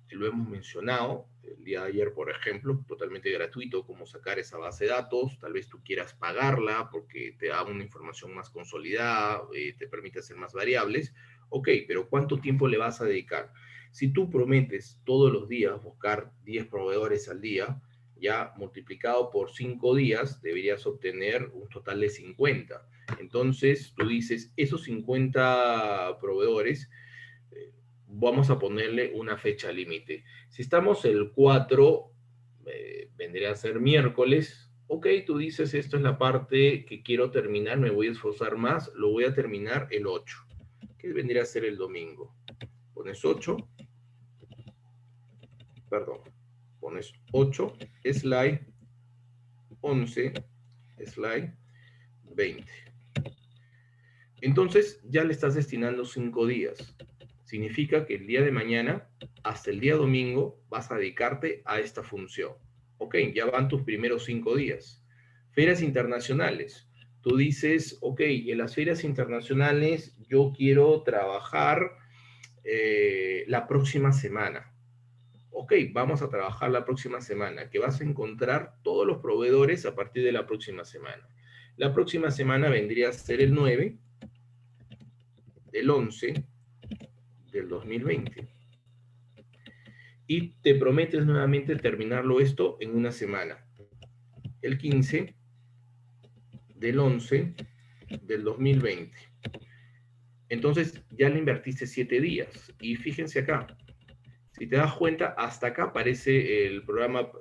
que lo hemos mencionado el día de ayer, por ejemplo, totalmente gratuito, cómo sacar esa base de datos. Tal vez tú quieras pagarla porque te da una información más consolidada, te permite hacer más variables. Ok, pero ¿cuánto tiempo le vas a dedicar? Si tú prometes todos los días buscar 10 proveedores al día, ya multiplicado por 5 días, deberías obtener un total de 50. Entonces, tú dices, esos 50 proveedores, vamos a ponerle una fecha límite. Si estamos el 4, vendría a ser miércoles. Ok, tú dices, esto es la parte que quiero terminar, me voy a esforzar más, lo voy a terminar el 8, que vendría a ser el domingo. Pones 8, perdón, pones 8, slide, 11, slide, 20. Entonces ya le estás destinando 5 días. Significa que el día de mañana hasta el día domingo vas a dedicarte a esta función. Ok, ya van tus primeros 5 días. Ferias internacionales. Tú dices, ok, en las ferias internacionales yo quiero trabajar la próxima semana. Ok, vamos a trabajar la próxima semana, que vas a encontrar todos los proveedores a partir de la próxima semana. La próxima semana vendría a ser el 9 del 11 del 2020. Y te prometes nuevamente terminarlo esto en una semana. El 15 del 11 del 2020. Entonces ya le invertiste 7 días. Y fíjense acá, si te das cuenta, hasta acá aparece el programa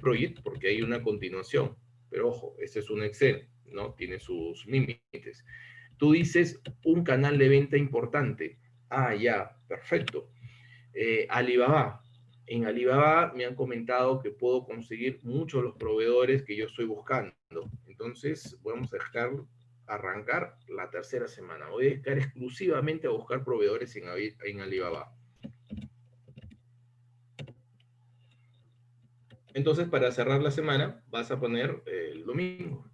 Project porque hay una continuación. Pero ojo, este es un Excel, ¿no? Tiene sus límites. Tú dices un canal de venta importante. Ah, ya, perfecto. Alibaba. En Alibaba me han comentado que puedo conseguir muchos de los proveedores que yo estoy buscando. Entonces, vamos a dejar arrancar la tercera semana. Voy a dedicar exclusivamente a buscar proveedores en Alibaba. Entonces, para cerrar la semana, vas a poner el domingo.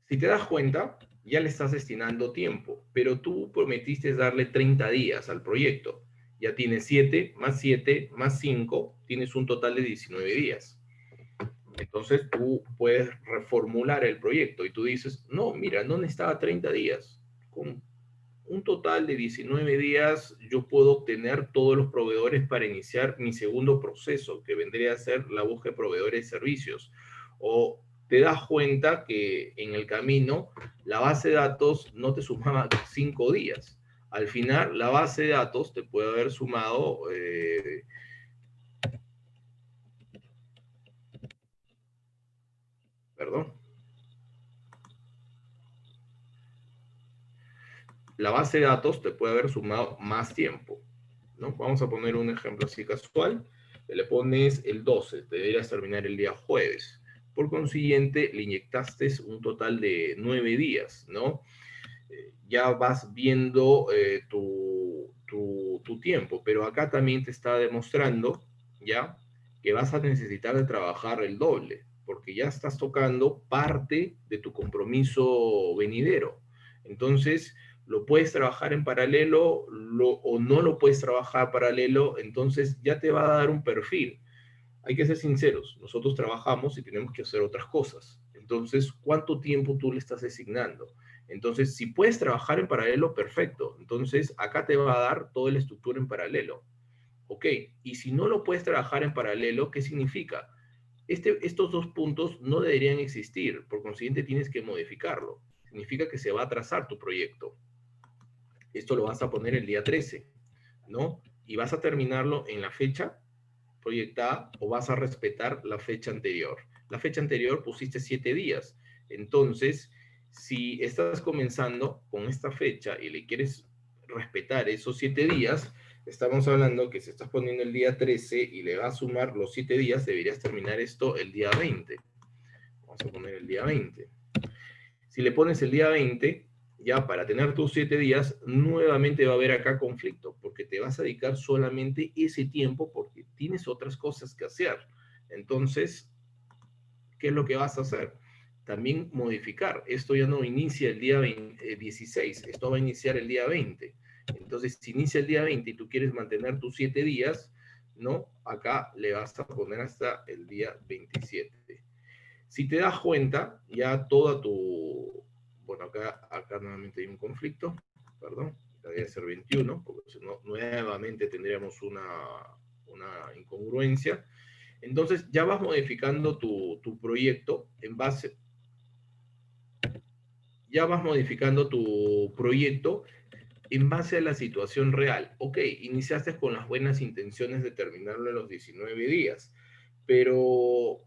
Si te das cuenta, ya le estás destinando tiempo, pero tú prometiste darle 30 días al proyecto. Ya tienes 7 más 7 más 5, tienes un total de 19 días. Entonces tú puedes reformular el proyecto y tú dices, no, mira, no necesitaba 30 días. Con un total de 19 días yo puedo obtener todos los proveedores para iniciar mi segundo proceso, que vendría a ser la búsqueda de proveedores de servicios. O te das cuenta que en el camino la base de datos no te sumaba 5 días. Al final, la base de datos te puede haber sumado, perdón, la base de datos te puede haber sumado más tiempo, ¿no? Vamos a poner un ejemplo así casual. Le pones el 12, te deberías terminar el día jueves. Por consiguiente, le inyectaste un total de 9 días, ¿no? Ya vas viendo tu tiempo, pero acá también te está demostrando, ¿ya? Que vas a necesitar de trabajar el doble, porque ya estás tocando parte de tu compromiso venidero. Entonces, lo puedes trabajar en paralelo o no lo puedes trabajar paralelo, entonces ya te va a dar un perfil. Hay que ser sinceros, nosotros trabajamos y tenemos que hacer otras cosas. Entonces, ¿cuánto tiempo tú le estás designando? Entonces, si puedes trabajar en paralelo, perfecto. Entonces, acá te va a dar toda la estructura en paralelo. Ok, y si no lo puedes trabajar en paralelo, ¿qué significa? Estos dos puntos no deberían existir, por consiguiente tienes que modificarlo. Significa que se va a atrasar tu proyecto. Esto lo vas a poner el día 13, ¿no? Y vas a terminarlo en la fecha proyectada o vas a respetar la fecha anterior. La fecha anterior pusiste 7 días. Entonces, si estás comenzando con esta fecha y le quieres respetar esos 7 días, estamos hablando que si estás poniendo el día 13 y le vas a sumar los 7 días, deberías terminar esto el día 20. Vamos a poner el día 20. Si le pones el día 20, ya para tener tus 7 días, nuevamente va a haber acá conflicto, porque te vas a dedicar solamente ese tiempo porque tienes otras cosas que hacer. Entonces, ¿qué es lo que vas a hacer? También modificar. Esto ya no inicia el día 16, esto va a iniciar el día 20. Entonces, si inicia el día 20 y tú quieres mantener tus 7 días, ¿no? Acá le vas a poner hasta el día 27. Si te das cuenta, ya toda tu... Bueno, acá nuevamente hay un conflicto, perdón, debería ser 21, porque si no, nuevamente tendríamos una incongruencia. Entonces, ya vas modificando tu proyecto en base... Ya vas modificando tu proyecto en base a la situación real. Ok, iniciaste con las buenas intenciones de terminarlo en los 19 días, pero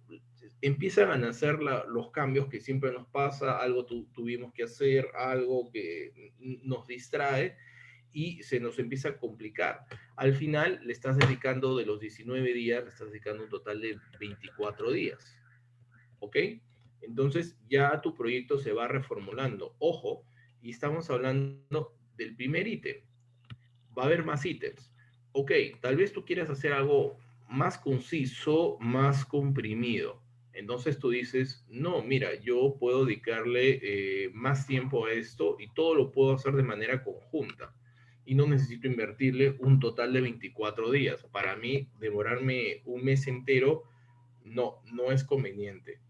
empiezan a nacer los cambios que siempre nos pasa, algo tuvimos que hacer, algo que nos distrae y se nos empieza a complicar. Al final le estás dedicando de los 19 días, le estás dedicando un total de 24 días. ¿Ok? Entonces ya tu proyecto se va reformulando. Ojo, y estamos hablando del primer ítem. Va a haber más ítems. Ok, tal vez tú quieras hacer algo más conciso, más comprimido. Entonces tú dices, no, mira, yo puedo dedicarle más tiempo a esto y todo lo puedo hacer de manera conjunta. Y no necesito invertirle un total de 24 días. Para mí, demorarme un mes entero no es conveniente.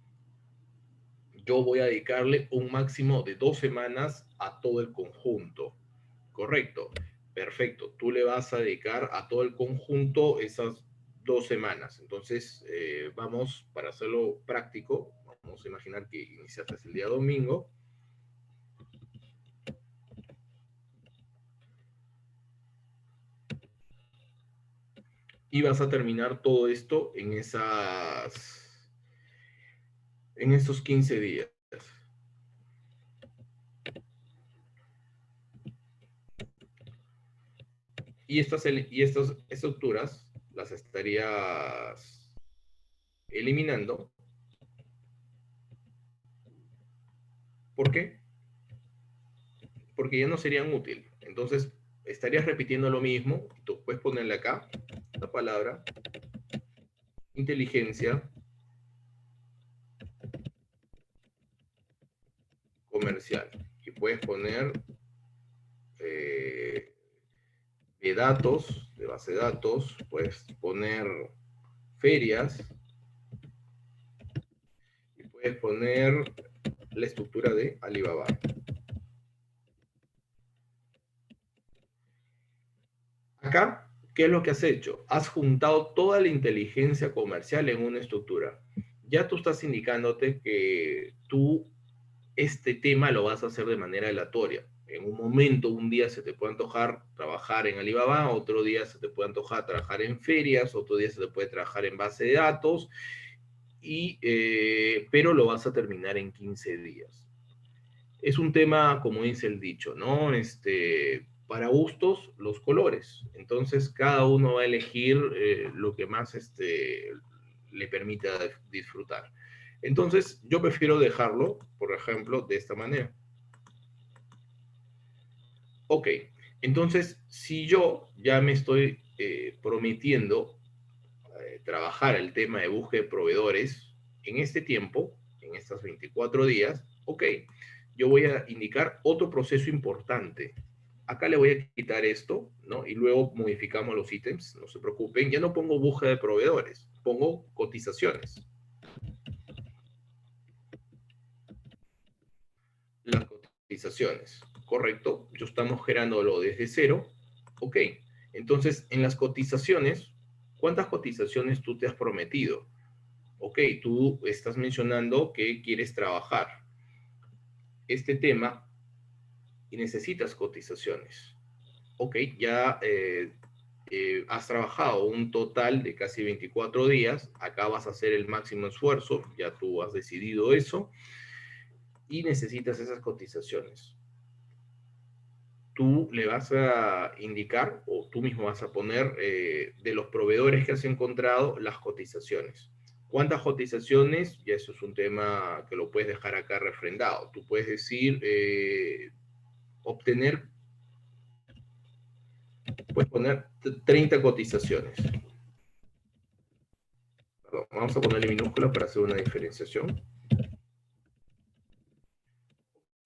Yo voy a dedicarle un máximo de 2 semanas a todo el conjunto. Correcto, perfecto. Tú le vas a dedicar a todo el conjunto esas 2 semanas. Entonces, vamos, para hacerlo práctico, vamos a imaginar que iniciaste el día domingo. Y vas a terminar todo esto en esos 15 días. Y estas estructuras las estarías eliminando. ¿Por qué? Porque ya no serían útiles. Entonces, estarías repitiendo lo mismo. Tú puedes ponerle acá la palabra inteligencia comercial. Y puedes poner de datos, de base de datos, puedes poner ferias y puedes poner la estructura de Alibaba. Acá, ¿qué es lo que has hecho? Has juntado toda la inteligencia comercial en una estructura. Ya tú estás indicándote que tú este tema lo vas a hacer de manera aleatoria. En un momento, un día se te puede antojar trabajar en Alibaba, otro día se te puede antojar trabajar en ferias, otro día se te puede trabajar en base de datos, pero lo vas a terminar en 15 días. Es un tema, como dice el dicho, ¿no? Para gustos, los colores. Entonces, cada uno va a elegir lo que más le permita disfrutar. Entonces, yo prefiero dejarlo, por ejemplo, de esta manera. Ok, entonces, si yo ya me estoy prometiendo trabajar el tema de búsqueda de proveedores en este tiempo, en estos 24 días, ok, yo voy a indicar otro proceso importante. Acá le voy a quitar esto, ¿no? Y luego modificamos los ítems, no se preocupen. Ya no pongo búsqueda de proveedores, pongo cotizaciones. Las cotizaciones, correcto. Yo estamos generándolo desde cero. Ok, Entonces, en las cotizaciones, ¿cuántas cotizaciones tú te has prometido? Ok, tú estás mencionando que quieres trabajar este tema y necesitas cotizaciones. Ok, ya has trabajado un total de casi 24 días, acá vas a hacer el máximo esfuerzo, ya tú has decidido eso, y necesitas esas cotizaciones. Tú le vas a indicar, o tú mismo vas a poner, de los proveedores que has encontrado, las cotizaciones. ¿Cuántas cotizaciones? Ya eso es un tema que lo puedes dejar acá refrendado. Tú puedes decir, obtener, puedes poner 30 cotizaciones. Perdón, vamos a ponerle minúscula para hacer una diferenciación.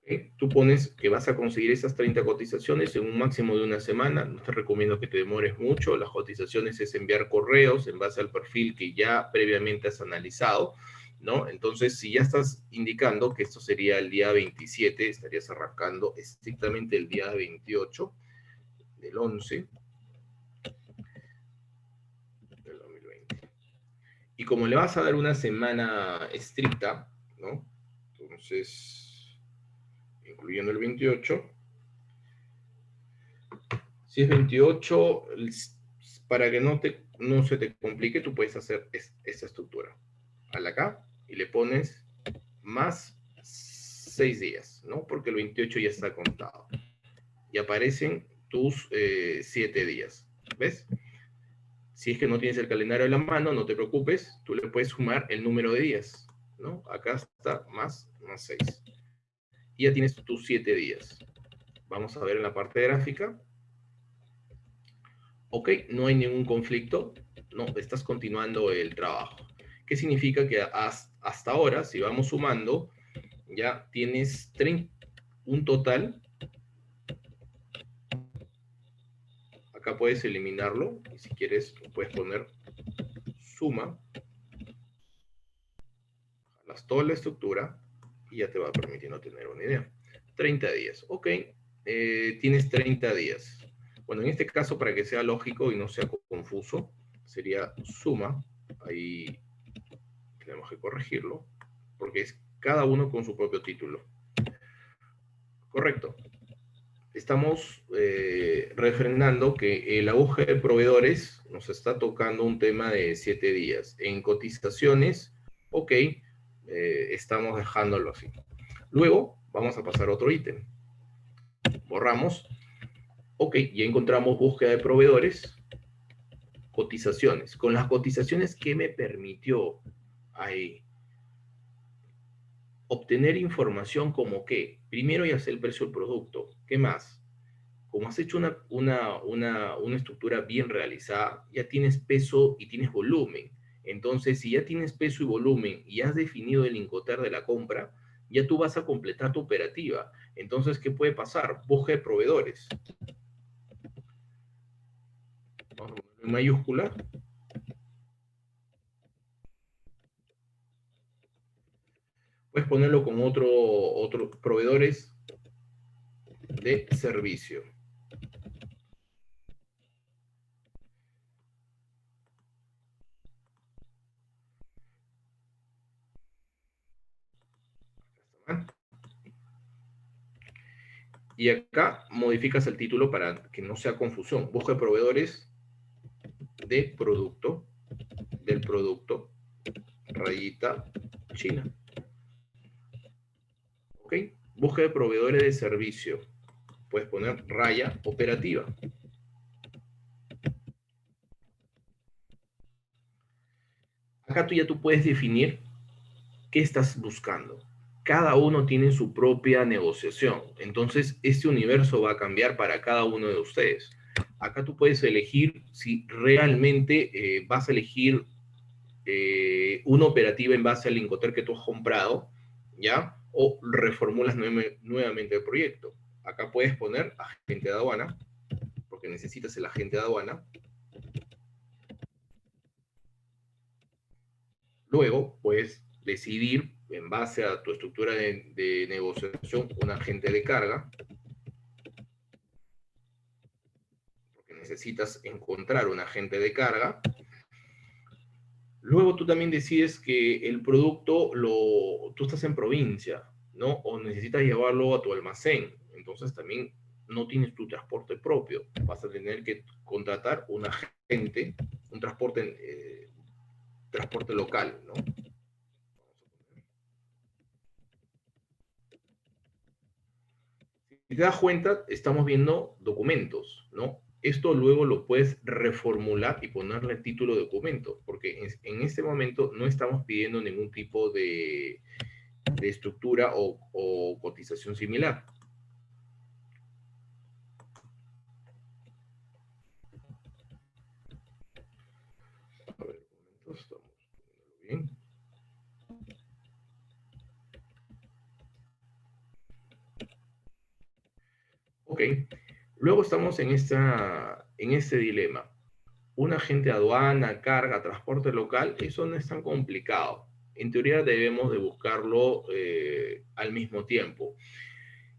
¿Okay? Tú pones que vas a conseguir esas 30 cotizaciones en un máximo de una semana. No te recomiendo que te demores mucho. Las cotizaciones es enviar correos en base al perfil que ya previamente has analizado, ¿no? Entonces, si ya estás indicando que esto sería el día 27, estarías arrancando estrictamente el día 28 del 11 del 2020. Y como le vas a dar una semana estricta, ¿no? Entonces, incluyendo el 28, si es 28, para que no se te complique, tú puedes hacer esta estructura. Al acá y le pones más 6 días, ¿no? Porque el 28 ya está contado. Y aparecen tus 7 días. ¿Ves? Si es que no tienes el calendario a la mano, no te preocupes, tú le puedes sumar el número de días, ¿no? Acá está más 6. Y ya tienes tus 7 días. Vamos a ver en la parte gráfica. Ok, no hay ningún conflicto, no, estás continuando el trabajo. ¿Qué significa? Que hasta ahora, si vamos sumando, ya tienes un total. Acá puedes eliminarlo, y si quieres puedes poner suma, jalas toda la estructura, y ya te va permitiendo tener una idea. 30 días, ok, tienes 30 días. Bueno, en este caso, para que sea lógico y no sea confuso, sería suma, ahí tenemos que corregirlo, porque es cada uno con su propio título. Correcto. Estamos refrendando que la búsqueda de proveedores nos está tocando un tema de 7 días. En cotizaciones, ok, estamos dejándolo así. Luego, vamos a pasar a otro ítem. Borramos. Ok, ya encontramos búsqueda de proveedores, cotizaciones. Con las cotizaciones, ¿qué me permitió ahí? Obtener información como qué. Primero ya sé el precio del producto. ¿Qué más? Como has hecho una estructura bien realizada, ya tienes peso y tienes volumen. Entonces, si ya tienes peso y volumen y has definido el Incoterm de la compra, ya tú vas a completar tu operativa. Entonces, ¿qué puede pasar? Búsqueda de proveedores. Vamos a ponerlo en mayúscula. Puedes ponerlo con otros proveedores de servicio. Y acá modificas el título para que no sea confusión. Busca proveedores de producto, del producto, rayita, China. ¿Ok? Busca de proveedores de servicio. Puedes poner raya operativa. Acá tú puedes definir qué estás buscando. Cada uno tiene su propia negociación. Entonces, este universo va a cambiar para cada uno de ustedes. Acá tú puedes elegir si realmente vas a elegir una operativa en base al Incoterm que tú has comprado, ¿ya? O reformulas nuevamente el proyecto. Acá puedes poner agente de aduana, porque necesitas el agente de aduana. Luego puedes decidir, en base a tu estructura de negociación, un agente de carga, porque necesitas encontrar un agente de carga. Luego tú también decides que el producto tú estás en provincia, ¿no? O necesitas llevarlo a tu almacén. Entonces también no tienes tu transporte propio. Vas a tener que contratar un agente, un transporte local, ¿no? Si te das cuenta, estamos viendo documentos, ¿no? Esto luego lo puedes reformular y ponerle título de documento, porque en este momento no estamos pidiendo ningún tipo de estructura o cotización similar. A ver, un momento, estamos poniéndolo bien. Ok, luego estamos en este dilema. Un agente de aduana, carga, transporte local, eso no es tan complicado. En teoría debemos de buscarlo al mismo tiempo.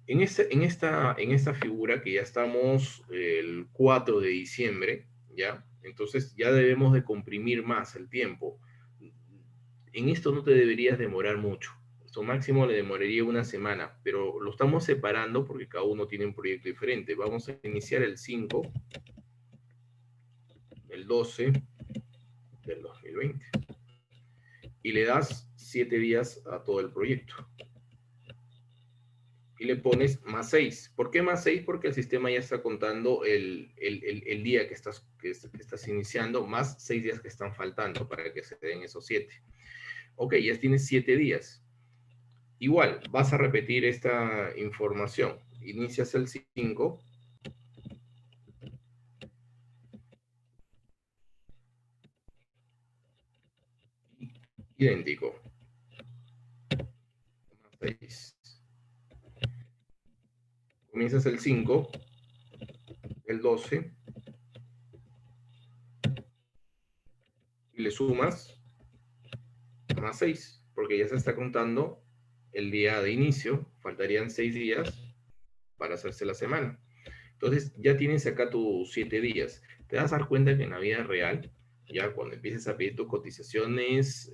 En esta figura que ya estamos el 4 de diciembre, ¿ya? Entonces ya debemos de comprimir más el tiempo. En esto no te deberías demorar mucho. Esto máximo le demoraría una semana, pero lo estamos separando porque cada uno tiene un proyecto diferente. Vamos a iniciar el 5, el 12 del 2020 y le das 7 días a todo el proyecto. Y le pones más 6. ¿Por qué más 6? Porque el sistema ya está contando el día que estás iniciando, más 6 días que están faltando para que se den esos 7. Ok, ya tienes 7 días. Igual, vas a repetir esta información. Inicias el 5. Idéntico. Más 6. Comienzas el 5, el 12, y le sumas más 6, porque ya se está contando el día de inicio. Faltarían 6 días para hacerse la semana. Entonces ya tienes acá tus 7 días. Te vas a dar cuenta que en la vida real, ya cuando empieces a pedir tus cotizaciones,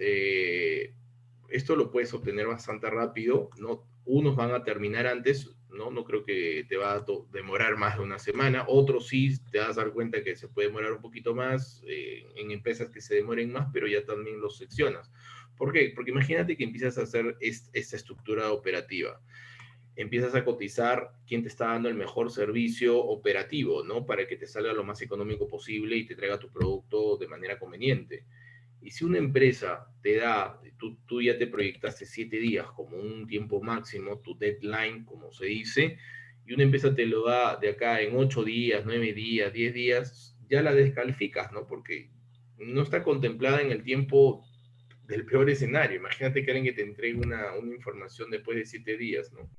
esto lo puedes obtener bastante rápido, ¿no? Unos van a terminar antes, ¿no? No creo que te va a demorar más de una semana. Otros sí, te vas a dar cuenta que se puede demorar un poquito más, en empresas que se demoren más, pero ya también los seccionas. ¿Por qué? Porque imagínate que empiezas a hacer esta estructura operativa, empiezas a cotizar quién te está dando el mejor servicio operativo, ¿no? Para que te salga lo más económico posible y te traiga tu producto de manera conveniente. Y si una empresa te da, tú ya te proyectaste 7 días como un tiempo máximo, tu deadline, como se dice, y una empresa te lo da de acá en 8 días, 9 días, 10 días, ya la descalificas, ¿no? Porque no está contemplada en el tiempo del peor escenario. Imagínate que alguien que te entregue una información después de 7 días, ¿no?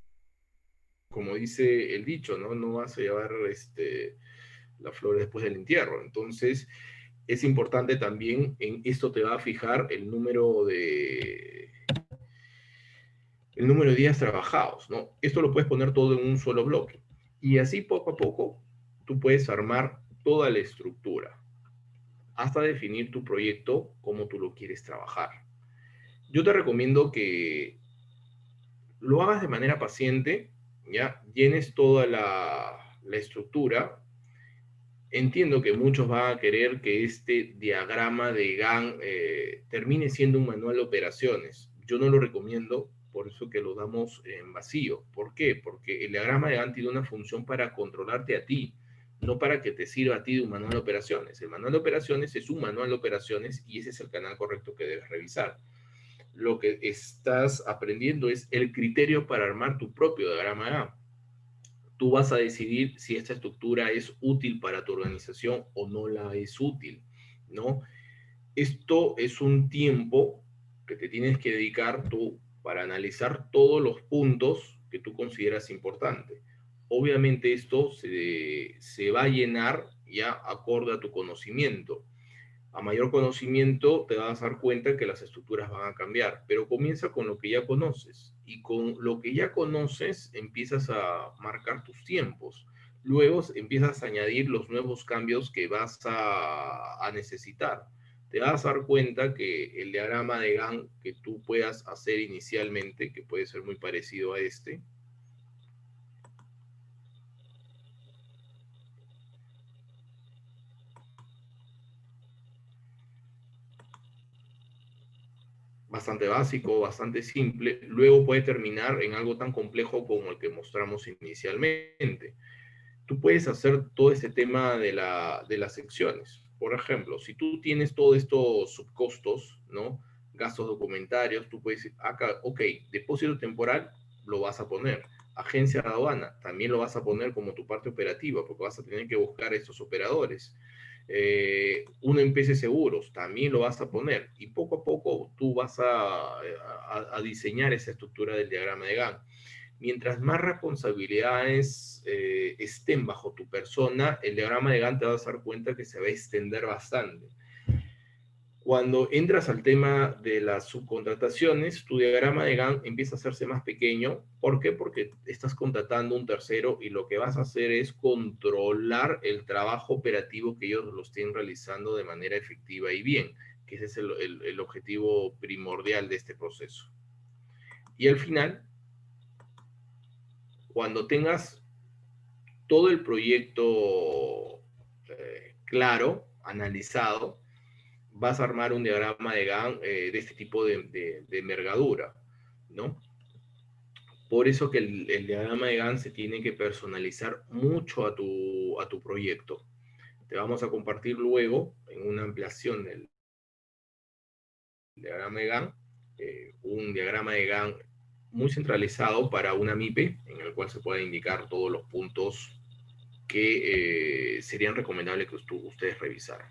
Como dice el dicho, ¿no? No vas a llevar la flor después del entierro. Entonces, es importante también, en esto te va a fijar el número de días trabajados, ¿no? Esto lo puedes poner todo en un solo bloque. Y así poco a poco, tú puedes armar toda la estructura hasta definir tu proyecto como tú lo quieres trabajar. Yo te recomiendo que lo hagas de manera paciente, ¿ya? Llenes toda la estructura. Entiendo que muchos van a querer que este diagrama de Gantt termine siendo un manual de operaciones. Yo no lo recomiendo, por eso que lo damos en vacío. ¿Por qué? Porque el diagrama de Gantt tiene una función para controlarte a ti, no para que te sirva a ti de un manual de operaciones. El manual de operaciones es un manual de operaciones y ese es el canal correcto que debes revisar. Lo que estás aprendiendo es el criterio para armar tu propio diagrama de Gantt. Tú vas a decidir si esta estructura es útil para tu organización o no la es útil, ¿no? Esto es un tiempo que te tienes que dedicar tú para analizar todos los puntos que tú consideras importantes. Obviamente esto se va a llenar ya acorde a tu conocimiento. A mayor conocimiento te vas a dar cuenta que las estructuras van a cambiar, pero comienza con lo que ya conoces y con lo que ya conoces empiezas a marcar tus tiempos. Luego empiezas a añadir los nuevos cambios que vas a necesitar. Te vas a dar cuenta que el diagrama de Gantt que tú puedas hacer inicialmente, que puede ser muy parecido a este, bastante básico, bastante simple, luego puede terminar en algo tan complejo como el que mostramos inicialmente. Tú puedes hacer todo este tema de las secciones. Por ejemplo, si tú tienes todos estos subcostos, ¿no? Gastos documentarios, tú puedes decir, acá, ok, depósito temporal, lo vas a poner. Agencia de aduana, también lo vas a poner como tu parte operativa, porque vas a tener que buscar estos operadores. Un MPC Seguros, también lo vas a poner. Y poco a poco tú vas a diseñar esa estructura del diagrama de Gantt. Mientras más responsabilidades estén bajo tu persona, el diagrama de Gantt te vas a dar cuenta que se va a extender bastante. Cuando entras al tema de las subcontrataciones, tu diagrama de Gantt empieza a hacerse más pequeño. ¿Por qué? Porque estás contratando un tercero y lo que vas a hacer es controlar el trabajo operativo que ellos lo estén realizando de manera efectiva y bien, que ese es el objetivo primordial de este proceso. Y al final, cuando tengas todo el proyecto claro, analizado, vas a armar un diagrama de Gantt de este tipo de envergadura, ¿no? Por eso que el diagrama de Gantt se tiene que personalizar mucho a tu proyecto. Te vamos a compartir luego en una ampliación del diagrama de Gantt, un diagrama de Gantt muy centralizado para una MIPE, en el cual se puede indicar todos los puntos que serían recomendables que ustedes revisaran.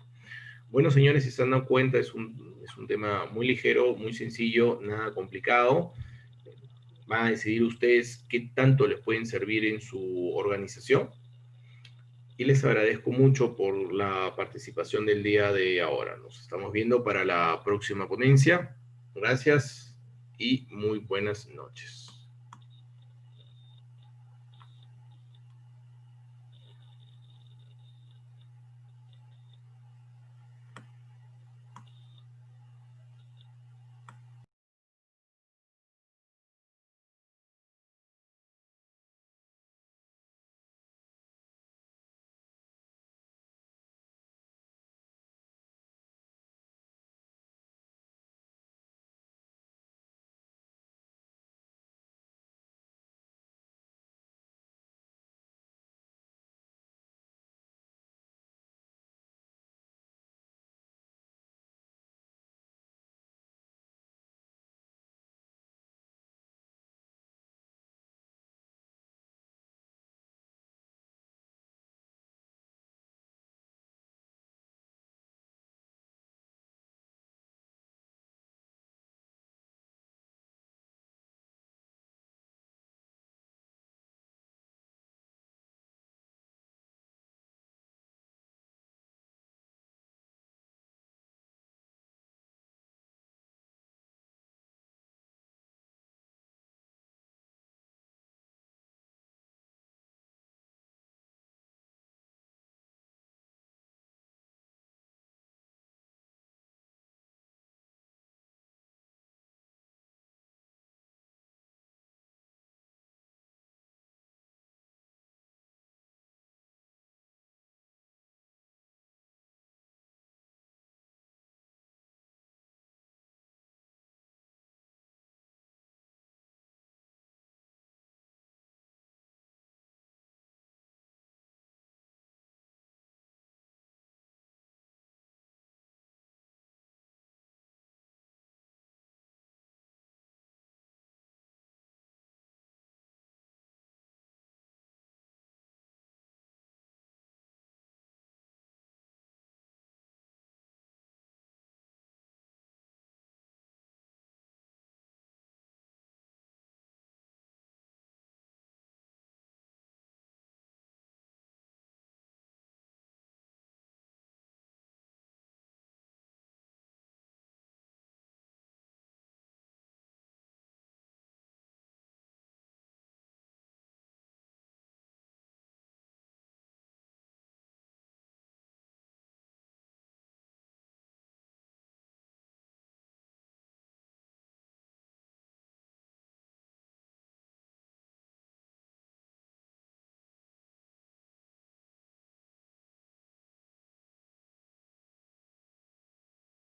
Bueno, señores, si se dan cuenta, es un tema muy ligero, muy sencillo, nada complicado. Van a decidir ustedes qué tanto les pueden servir en su organización. Y les agradezco mucho por la participación del día de ahora. Nos estamos viendo para la próxima ponencia. Gracias y muy buenas noches.